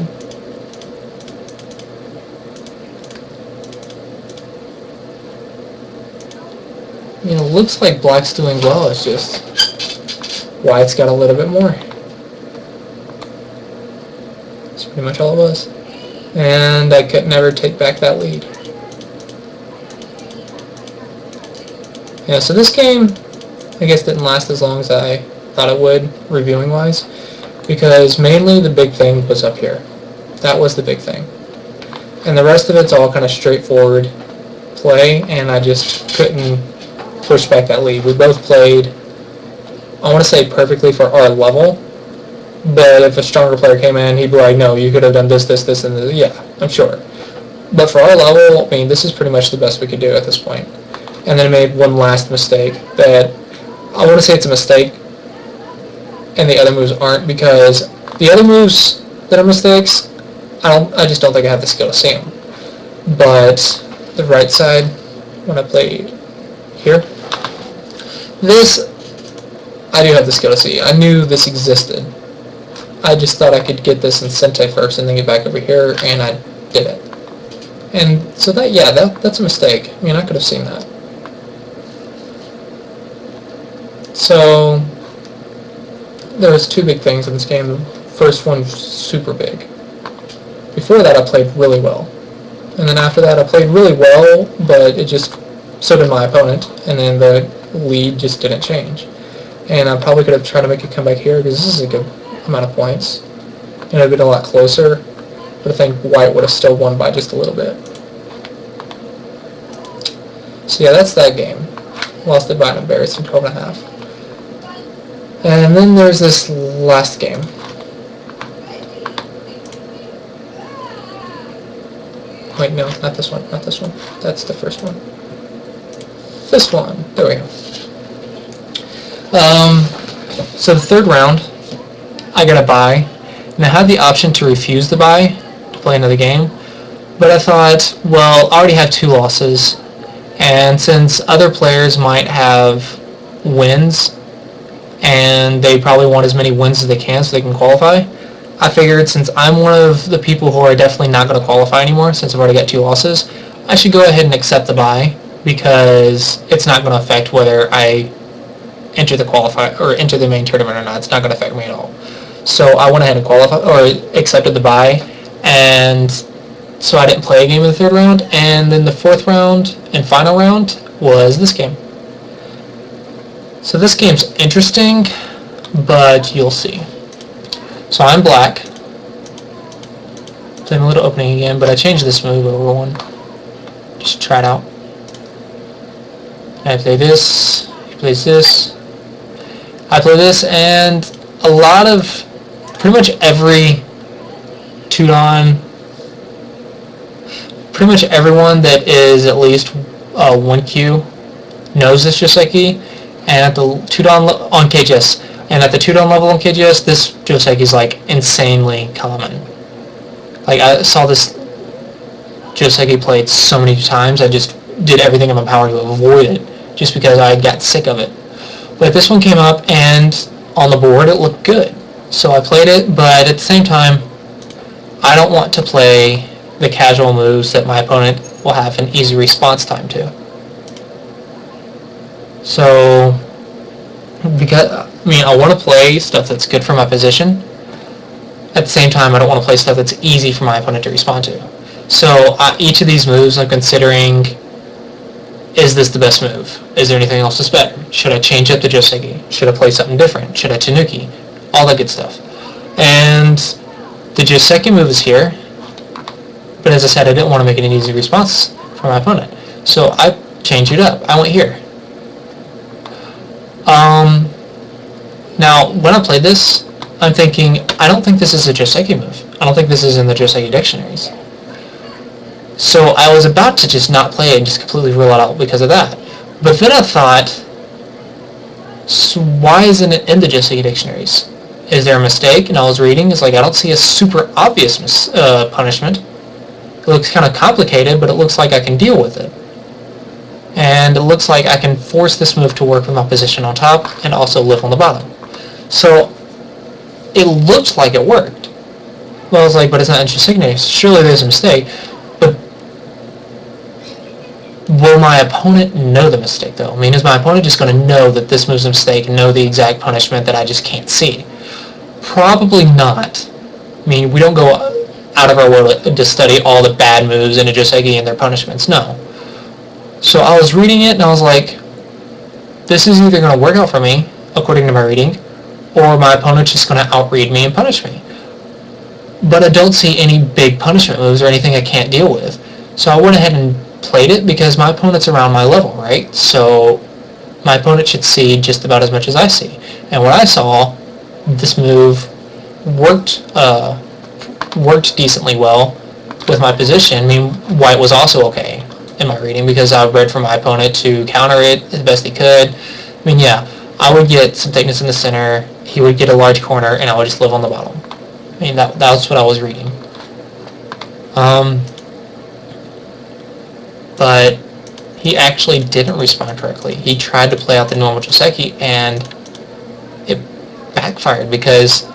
[SPEAKER 1] You know, looks like black's doing well, it's just white's got a little bit more. That's pretty much all it was. And I could never take back that lead. Yeah, so this game, I guess, didn't last as long as I thought it would, reviewing-wise, because mainly the big thing was up here. That was the big thing. And the rest of it's all kind of straightforward play, and I just couldn't push back that lead. We both played, I want to say, perfectly for our level, but if a stronger player came in, he'd be like, no, you could have done this, this, this, and this. Yeah, I'm sure. But for our level, I mean, this is pretty much the best we could do at this point. And then I made one last mistake that I want to say it's a mistake, and the other moves aren't, because the other moves that are mistakes, I just don't think I have the skill to see them. But the right side, when I play here, this I do have the skill to see. I knew this existed. I just thought I could get this in Sente first and then get back over here, and I did it. And so that's a mistake. I mean, I could have seen that. So there was two big things in this game. The first one was super big. Before that, I played really well, and then after that, I played really well, but so did my opponent, and then the lead just didn't change. And I probably could have tried to make a comeback here, because this is a good amount of points, and it would have been a lot closer, but I think white would have still won by just a little bit. So yeah, that's that game. Lost it by an embarrassing 12.5. And then there's this last game. Wait, no, not this one, not this one. That's the first one. This one, there we go. So the third round, I got a bye, and I had the option to refuse the bye to play another game, but I thought, well, I already have 2 losses, and since other players might have wins, and they probably want as many wins as they can so they can qualify, I figured since I'm one of the people who are definitely not going to qualify anymore, since I've already got 2 losses, I should go ahead and accept the bye, because it's not going to affect whether I enter the qualify or enter the main tournament or not. It's not going to affect me at all. So I went ahead and qualified or accepted the bye, and so I didn't play a game in the third round. And then the fourth round and final round was this game. So this game's interesting, but you'll see. So I'm black. Play my little opening again, but I changed this move over one. Just try it out. I play this, he plays this, I play this, and a lot of, pretty much every two-don, pretty much everyone that is at least 1Q knows this Joseki, and at the two-don on KGS, and at the two-don level on KGS, this Joseki is like insanely common. Like I saw this Joseki played so many times, I just did everything in my power to avoid it, just because I got sick of it. But this one came up, and on the board it looked good. So I played it, but at the same time, I don't want to play the casual moves that my opponent will have an easy response time to. So, because, I mean, I want to play stuff that's good for my position. At the same time, I don't want to play stuff that's easy for my opponent to respond to. So each of these moves I'm considering is this the best move? Is there anything else that's better? Should I change up the Joseki? Should I play something different? Should I Tanuki? All that good stuff. And the Joseki move is here, but as I said, I didn't want to make it an easy response for my opponent. So I changed it up. I went here. Now, when I played this, I'm thinking, I don't think this is a Joseki move. I don't think this is in the Joseki dictionaries. So I was about to just not play it and just completely rule it out because of that. But then I thought, so why isn't it in the Joseki dictionaries? Is there a mistake? And I was reading, it's like I don't see a super obvious punishment. It looks kind of complicated, but it looks like I can deal with it. And it looks like I can force this move to work with my position on top and also live on the bottom. So it looked like it worked. Well, I was like, but it's not in Joseki. Surely there's a mistake. But will my opponent know the mistake, though? I mean, is my opponent just going to know that this move's a mistake and know the exact punishment that I just can't see? Probably not. I mean, we don't go out of our way to study all the bad moves in a Joseki and their punishments. No. So I was reading it and I was like, this is either going to work out for me, according to my reading, or my opponent's just going to outread me and punish me. But I don't see any big punishment moves or anything I can't deal with. So I went ahead and played it because my opponent's around my level, right? So my opponent should see just about as much as I see. And what I saw, this move worked decently well with my position. I mean, white was also okay in my reading because I read for my opponent to counter it as best he could. I mean, yeah, I would get some thickness in the center, he would get a large corner, and I would just live on the bottom. I mean, that's what I was reading. But he actually didn't respond correctly. He tried to play out the normal Joseki, and it backfired because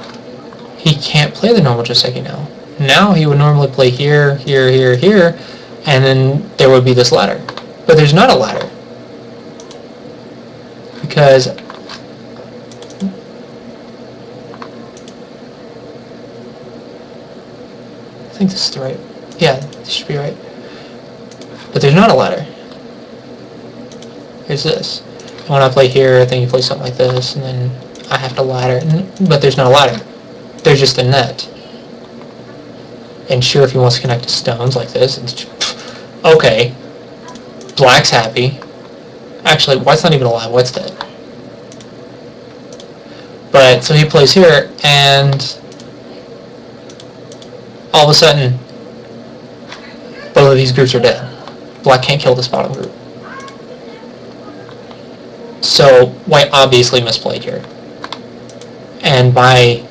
[SPEAKER 1] he can't play the normal Joseki now. Now he would normally play here, here, here, here, and then there would be this ladder. But there's not a ladder. Because I think this is the right, yeah, this should be right. But there's not a ladder. There's this. And when I play here, I think you play something like this, and then I have to ladder, but there's no ladder. There's just a net. And sure, if he wants to connect to stones like this, it's okay. Black's happy. Actually, white's not even alive. White's dead. But so he plays here, and all of a sudden, both of these groups are dead. Black can't kill this bottom group. So white obviously misplayed here, and my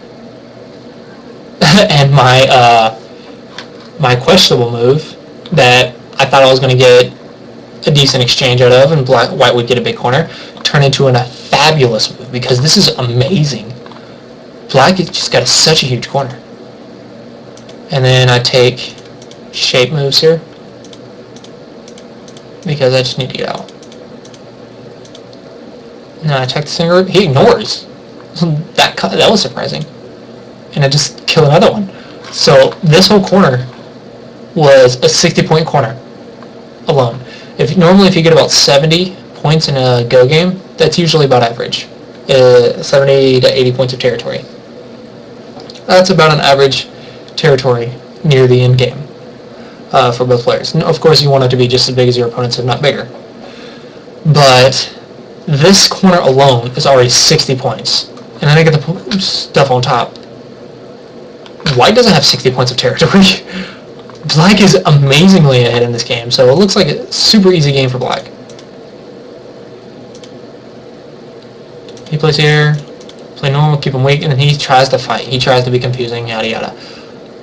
[SPEAKER 1] my questionable move that I thought I was going to get a decent exchange out of, and white would get a big corner, turned into a fabulous move because this is amazing. Black has just got such a huge corner, and then I take shape moves here because I just need to get out. Now I attack the single group. He ignores. That was surprising. And I just kill another one. So this whole corner was a 60-point corner alone. Normally if you get about 70 points in a Go game, that's usually about average. 70 to 80 points of territory. That's about an average territory near the end game for both players. And of course you want it to be just as big as your opponents, if not bigger. But this corner alone is already 60 points. And then I get the stuff on top. White doesn't have 60 points of territory. Black is amazingly ahead in this game, so it looks like a super easy game for Black. He plays here, play normal, keep him weak, and then he tries to fight. He tries to be confusing, yada yada.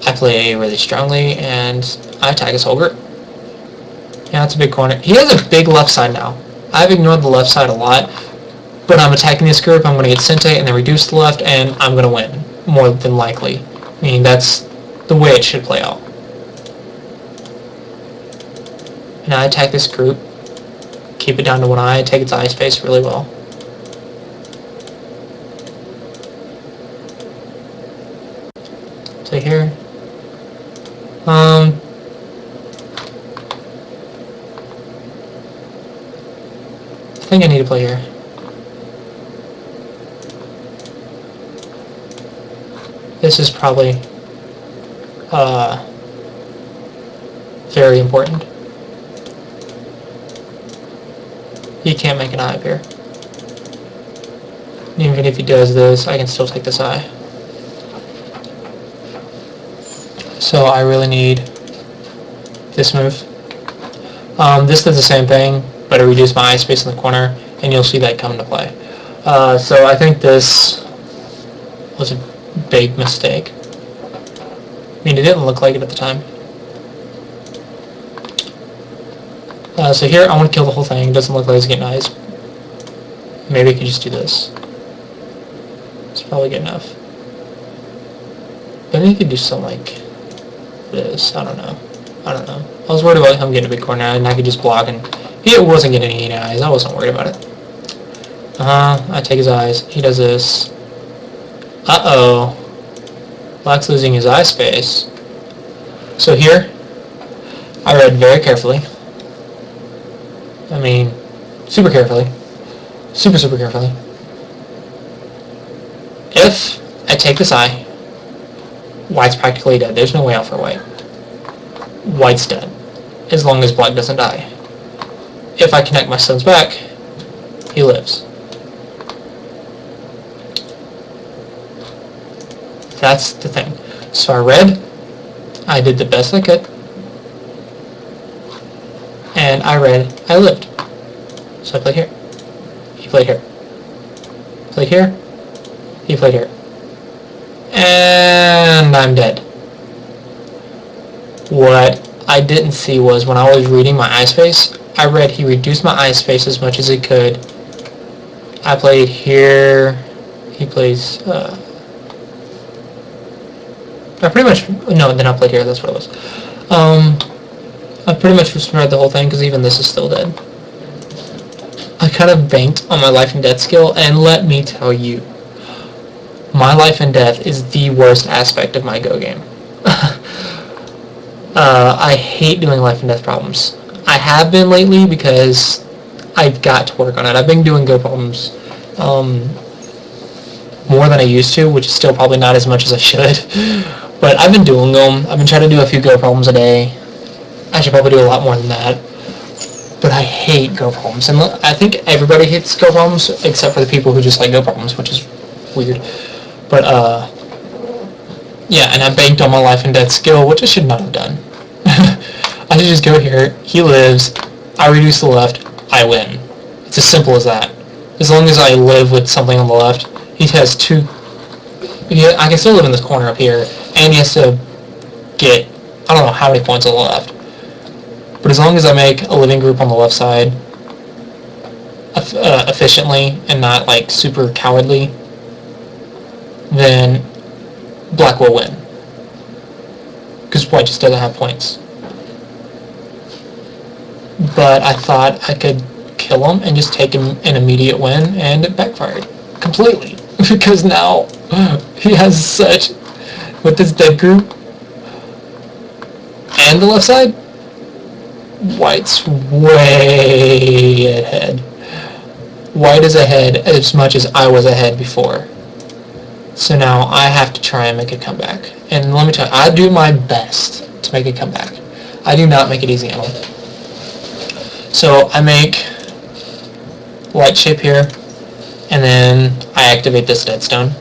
[SPEAKER 1] I play really strongly, and I attack his whole group. Yeah, that's a big corner. He has a big left side now. I've ignored the left side a lot, but I'm attacking this group, I'm going to get Sente and then reduce the left, and I'm going to win, more than likely. I mean, that's the way it should play out. And I attack this group, keep it down to one eye, take its eye space really well. So here, think I need to play here. This is probably very important. He can't make an eye up here. Even if he does this, I can still take this eye. So I really need this move. This does the same thing, but I reduce my eye space in the corner, and you'll see that come into play. So I think this was a big mistake. I mean, it didn't look like it at the time. So here, I want to kill the whole thing. It doesn't look like it's getting eyes. Maybe I could just do this. It's probably good enough. Maybe I could do something like this. I don't know. I was worried about him getting a big corner, and I could just block, and he wasn't getting any eyes. I wasn't worried about it. I take his eyes. He does this. Uh-oh. Black's losing his eye space. So here, I read very carefully. I mean, super carefully. Super carefully. If I take this eye, white's practically dead. There's no way out for white. White's dead, as long as black doesn't die. If I connect my sons back, he lives. That's the thing. So I read, I did the best I could, and I read, I lived. So I played here. He played here. Played here. He played here. And I'm dead. What I didn't see was when I was reading my eye space, I read he reduced my eye space as much as he could. I played here. He plays, I pretty much, no, then I played here, that's what it was. I pretty much just read the whole thing because even this is still dead. I kind of banked on my life and death skill, and let me tell you, my life and death is the worst aspect of my Go game. I hate doing life and death problems. I have been lately because I've got to work on it. I've been doing Go problems more than I used to, which is still probably not as much as I should. But I've been doing them. I've been trying to do a few Go problems a day. I should probably do a lot more than that. But I hate Go problems. And I think everybody hates Go problems except for the people who just like Go problems, which is weird. But, yeah, and I banked on my life and death skill, which I should not have done. I should just go here, he lives, I reduce the left, I win. It's as simple as that. As long as I live with something on the left, he has two, I can still live in this corner up here, and he has to get, I don't know how many points on the left. But as long as I make a living group on the left side efficiently and not like super cowardly, then black will win. Because white just doesn't have points. But I thought I could kill him and just take him an immediate win, and it backfired completely. Because now he has such, with this dead group and the left side, white's way ahead. White is ahead as much as I was ahead before. So now I have to try and make a comeback. And let me tell you, I do my best to make a comeback. I do not make it easy at all. So I make white shape here, and then I activate this dead stone.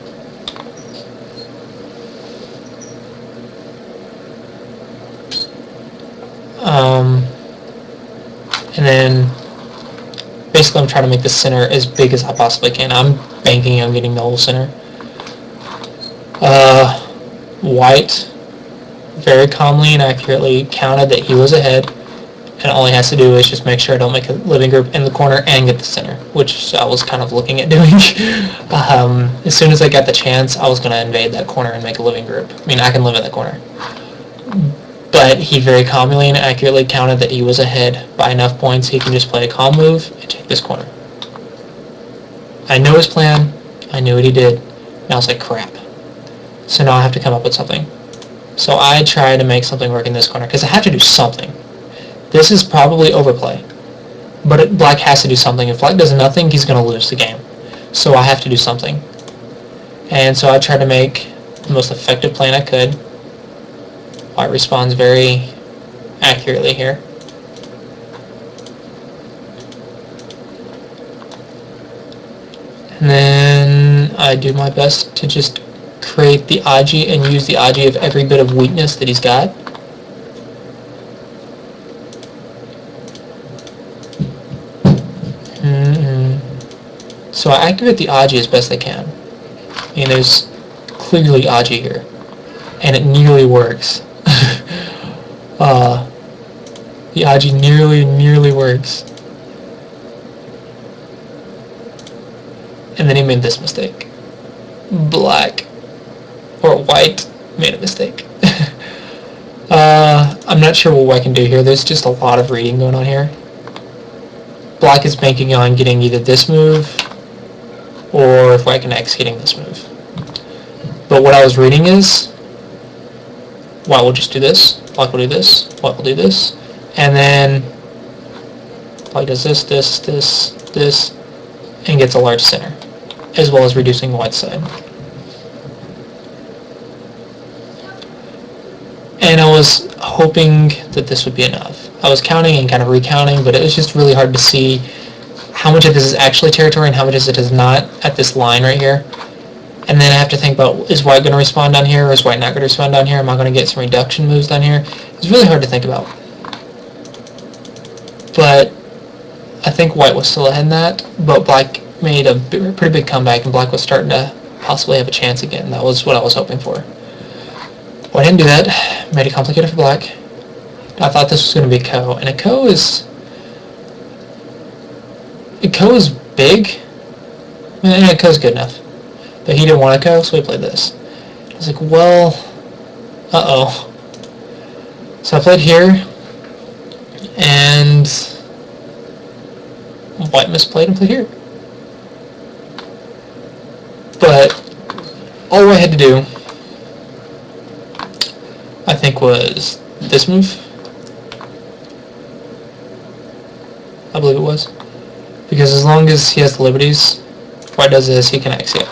[SPEAKER 1] And then basically I'm trying to make the center as big as I possibly can. I'm banking on getting the whole center. White very calmly and accurately counted that he was ahead, and all he has to do is just make sure I don't make a living group in the corner and get the center, which I was kind of looking at doing. As soon as I got the chance, I was going to invade that corner and make a living group. I mean, I can live in that corner. But he very calmly and accurately counted that he was ahead by enough points he can just play a calm move and take this corner. I know his plan, I knew what he did, and I was like, crap. So now I have to come up with something. So I try to make something work in this corner, because I have to do something. This is probably overplay. But black has to do something. If black does nothing, he's going to lose the game. So I have to do something. And so I tried to make the most effective plan I could. White responds very accurately here. And then I do my best to just create the Aji and use the Aji of every bit of weakness that he's got. So I activate the Aji as best I can. And there's clearly Aji here. And it nearly works. The Aji nearly works. And then he made this mistake. Black, or white, made a mistake. I'm not sure what I can do here. There's just a lot of reading going on here. Black is banking on getting either this move, or if white can X, getting this move. But what I was reading is, white will just do this, black will do this, white will do this, and then black does this, and gets a large center, as well as reducing white's side. And I was hoping that this would be enough. I was counting and kind of recounting, but it was just really hard to see how much of this is actually territory and how much of it is not at this line right here. And then I have to think about, is white going to respond down here, or is white not going to respond down here? Am I going to get some reduction moves down here? It's really hard to think about. But I think white was still ahead in that, but black made a pretty big comeback, and black was starting to possibly have a chance again. That was what I was hoping for. Well, I didn't do that. Made it complicated for black. I thought this was going to be a ko, and a ko is big. And a ko is good enough, but he didn't want a ko, so he played this. I was like, well, uh-oh. So I played here, and white misplayed and played here. But all I had to do, I think, was this move. I believe it was. Because as long as he has the liberties, white does this, he can X it.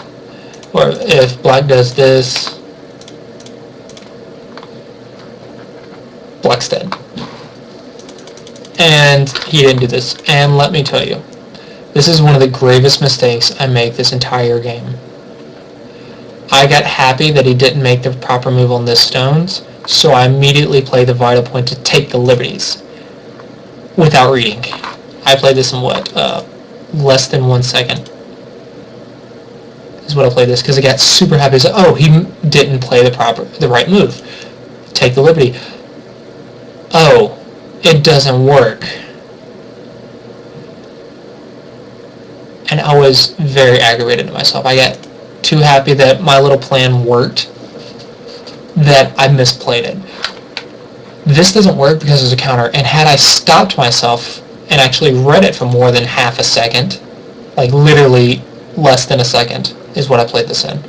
[SPEAKER 1] Or if black does this, black's dead. And he didn't do this. And let me tell you, this is one of the gravest mistakes I make this entire game. I got happy that he didn't make the proper move on this stones, so I immediately played the vital point to take the liberties without reading. I played this in what, less than 1 second is what I played this, because I got super happy. I was like, oh, he didn't play the right move. Take the liberty. Oh, it doesn't work. And I was very aggravated at myself. I got too happy that my little plan worked that I misplayed it. This doesn't work because there's a counter, and had I stopped myself and actually read it for more than half a second, like literally less than a second is what I played this in.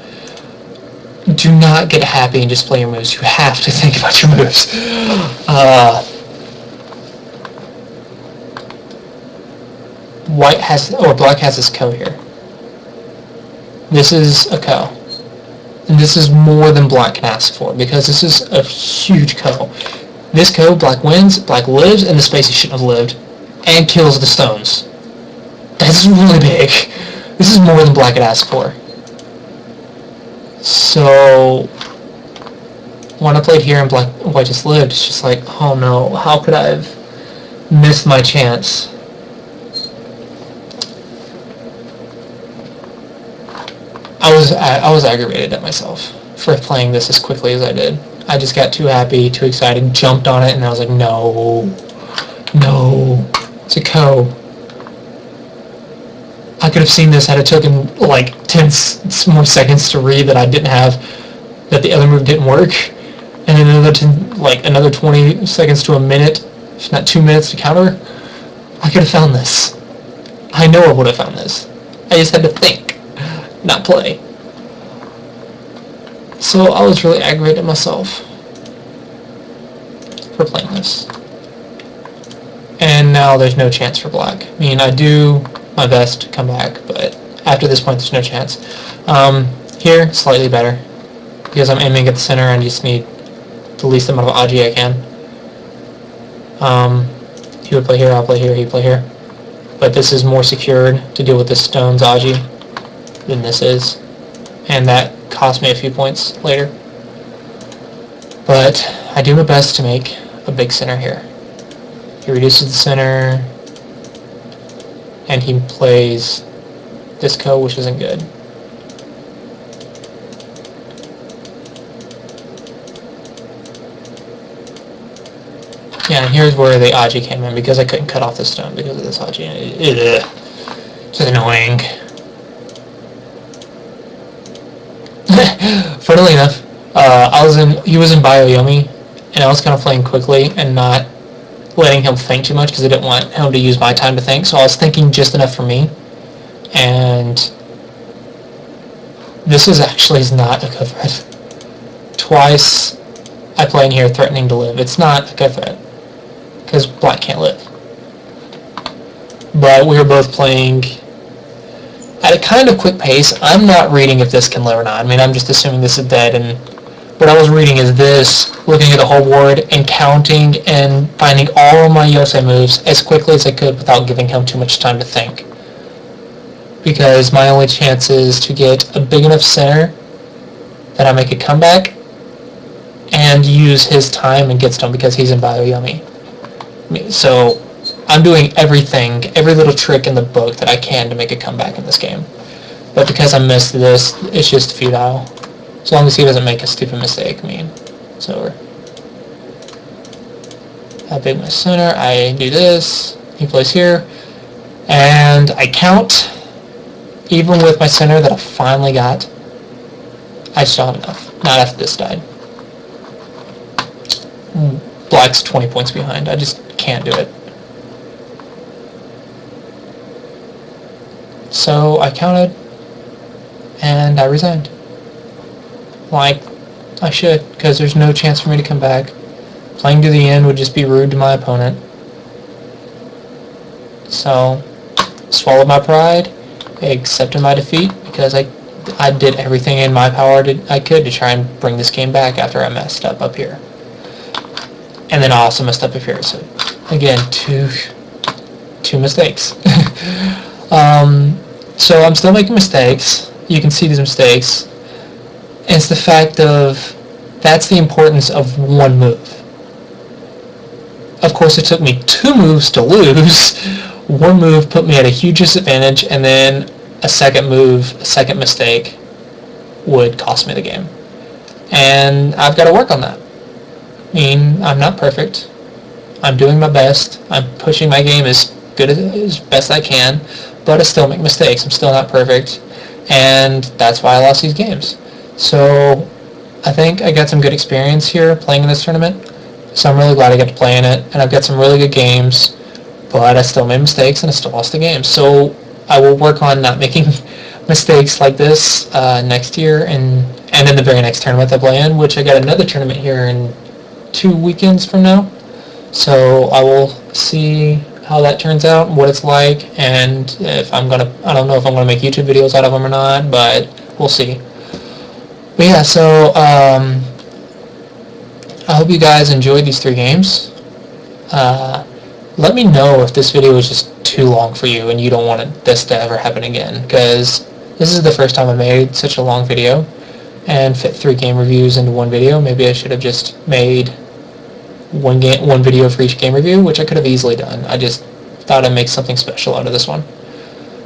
[SPEAKER 1] Do not get happy and just play your moves. You have to think about your moves. White has, or black has this ko here. This is a ko. And this is more than black can ask for, because this is a huge ko. This ko, black wins, black lives in the space he shouldn't have lived, and kills the stones. That's really big. This is more than black could ask for. So when I played here and white just lived, it's just like, oh no, how could I have missed my chance? I was aggravated at myself for playing this as quickly as I did. I just got too happy, too excited, jumped on it, and I was like, no, it's a ko. I could have seen this had it taken like 10 more seconds to read that I didn't have, that the other move didn't work, and then another 20 seconds to a minute, if not 2 minutes to counter. I could have found this. I know I would have found this. I just had to think, not play. So I was really aggravated at myself for playing this. And now there's no chance for black. I mean, I do my best to come back, but after this point, there's no chance. Here, slightly better, because I'm aiming at the center and just need the least amount of Aji I can. He would play here, I'll play here, he'd play here. But this is more secured to deal with this stone's Aji than this is. And that cost me a few points later. But I do my best to make a big center here. He reduces the center, and he plays disco, which isn't good. Yeah, and here's where the Aji came in, because I couldn't cut off the stone because of this Aji. It's annoying. Funnily enough, he was in Bioyomi, and I was kind of playing quickly and not letting him think too much because I didn't want him to use my time to think, so I was thinking just enough for me. And this is not a good threat. Twice I play in here threatening to live. It's not a good threat, because black can't live. But we were both playing at a kind of quick pace. I'm not reading if this can live or not. I mean, I'm just assuming this is dead, and what I was reading is this, looking at the whole board and counting and finding all of my Yosei moves as quickly as I could without giving him too much time to think. Because my only chance is to get a big enough center that I make a comeback and use his time and get stone because he's in Bioyomi. So I'm doing everything, every little trick in the book that I can to make a comeback in this game. But because I missed this, it's just futile. As long as he doesn't make a stupid mistake, I mean, it's over. I big my center, I do this, he plays here, and I count, even with my center that I finally got, I still have enough. Not after this died. Black's 20 points behind. I just can't do it. So I counted, and I resigned. Like I should, because there's no chance for me to come back. Playing to the end would just be rude to my opponent. So, swallowed my pride, accepted my defeat, because I did everything in my power I could to try and bring this game back after I messed up here. And then I also messed up here, so again, two mistakes. So I'm still making mistakes. You can see these mistakes. It's the fact of, that's the importance of one move. Of course, it took me 2 moves to lose. One move put me at a huge disadvantage, and then a second move, a second mistake, would cost me the game. And I've got to work on that. I mean, I'm not perfect. I'm doing my best. I'm pushing my game as best I can, but I still make mistakes. I'm still not perfect, and that's why I lost these games. So I think I got some good experience here playing in this tournament, so I'm really glad I got to play in it, and I've got some really good games, but I still made mistakes and I still lost the game. So I will work on not making mistakes like this next year and in the very next tournament I play in, which I got another tournament here in 2 weekends from now. So I will see how that turns out, what it's like, and if I don't know if I'm gonna make YouTube videos out of them or not, but we'll see. But yeah, so I hope you guys enjoyed these 3 games. Let me know if this video was just too long for you and you don't want this to ever happen again, because this is the first time I made such a long video and fit 3 game reviews into one video. Maybe I should have just made one video for each game review, which I could have easily done. I just thought I'd make something special out of this one.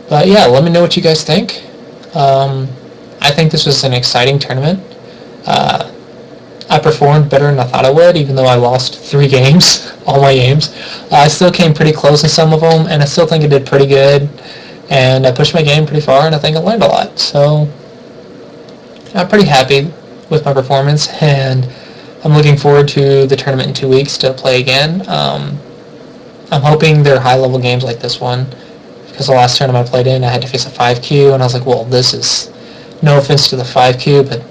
[SPEAKER 1] But yeah, let me know what you guys think. I think this was an exciting tournament. I performed better than I thought I would, even though I lost 3 games, all my games. I still came pretty close in some of them, and I still think I did pretty good. And I pushed my game pretty far, and I think I learned a lot. So I'm pretty happy with my performance, and I'm looking forward to the tournament in 2 weeks to play again. I'm hoping they're high-level games like this one, because the last tournament I played in, I had to face a 5Q, and I was like, well, this is, no offense to the 5Q, but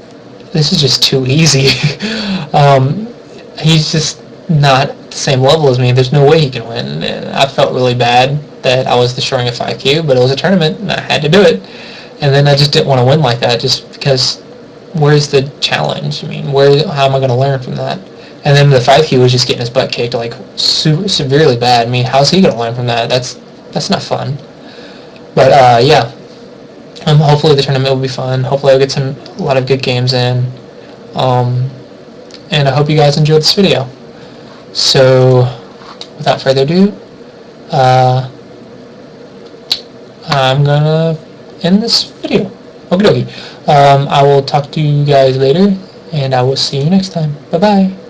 [SPEAKER 1] this is just too easy. He's just not the same level as me. There's no way he can win. And I felt really bad that I was destroying a 5Q, but it was a tournament, and I had to do it. And then I just didn't want to win like that, just because where's the challenge? I mean, how am I going to learn from that? And then the 5Q was just getting his butt kicked, like, severely bad. I mean, how's he going to learn from that? That's not fun. But, yeah. Hopefully the tournament will be fun. Hopefully I'll get a lot of good games in. And I hope you guys enjoyed this video. So, without further ado, I'm gonna end this video. Okie dokie. I will talk to you guys later, and I will see you next time. Bye-bye.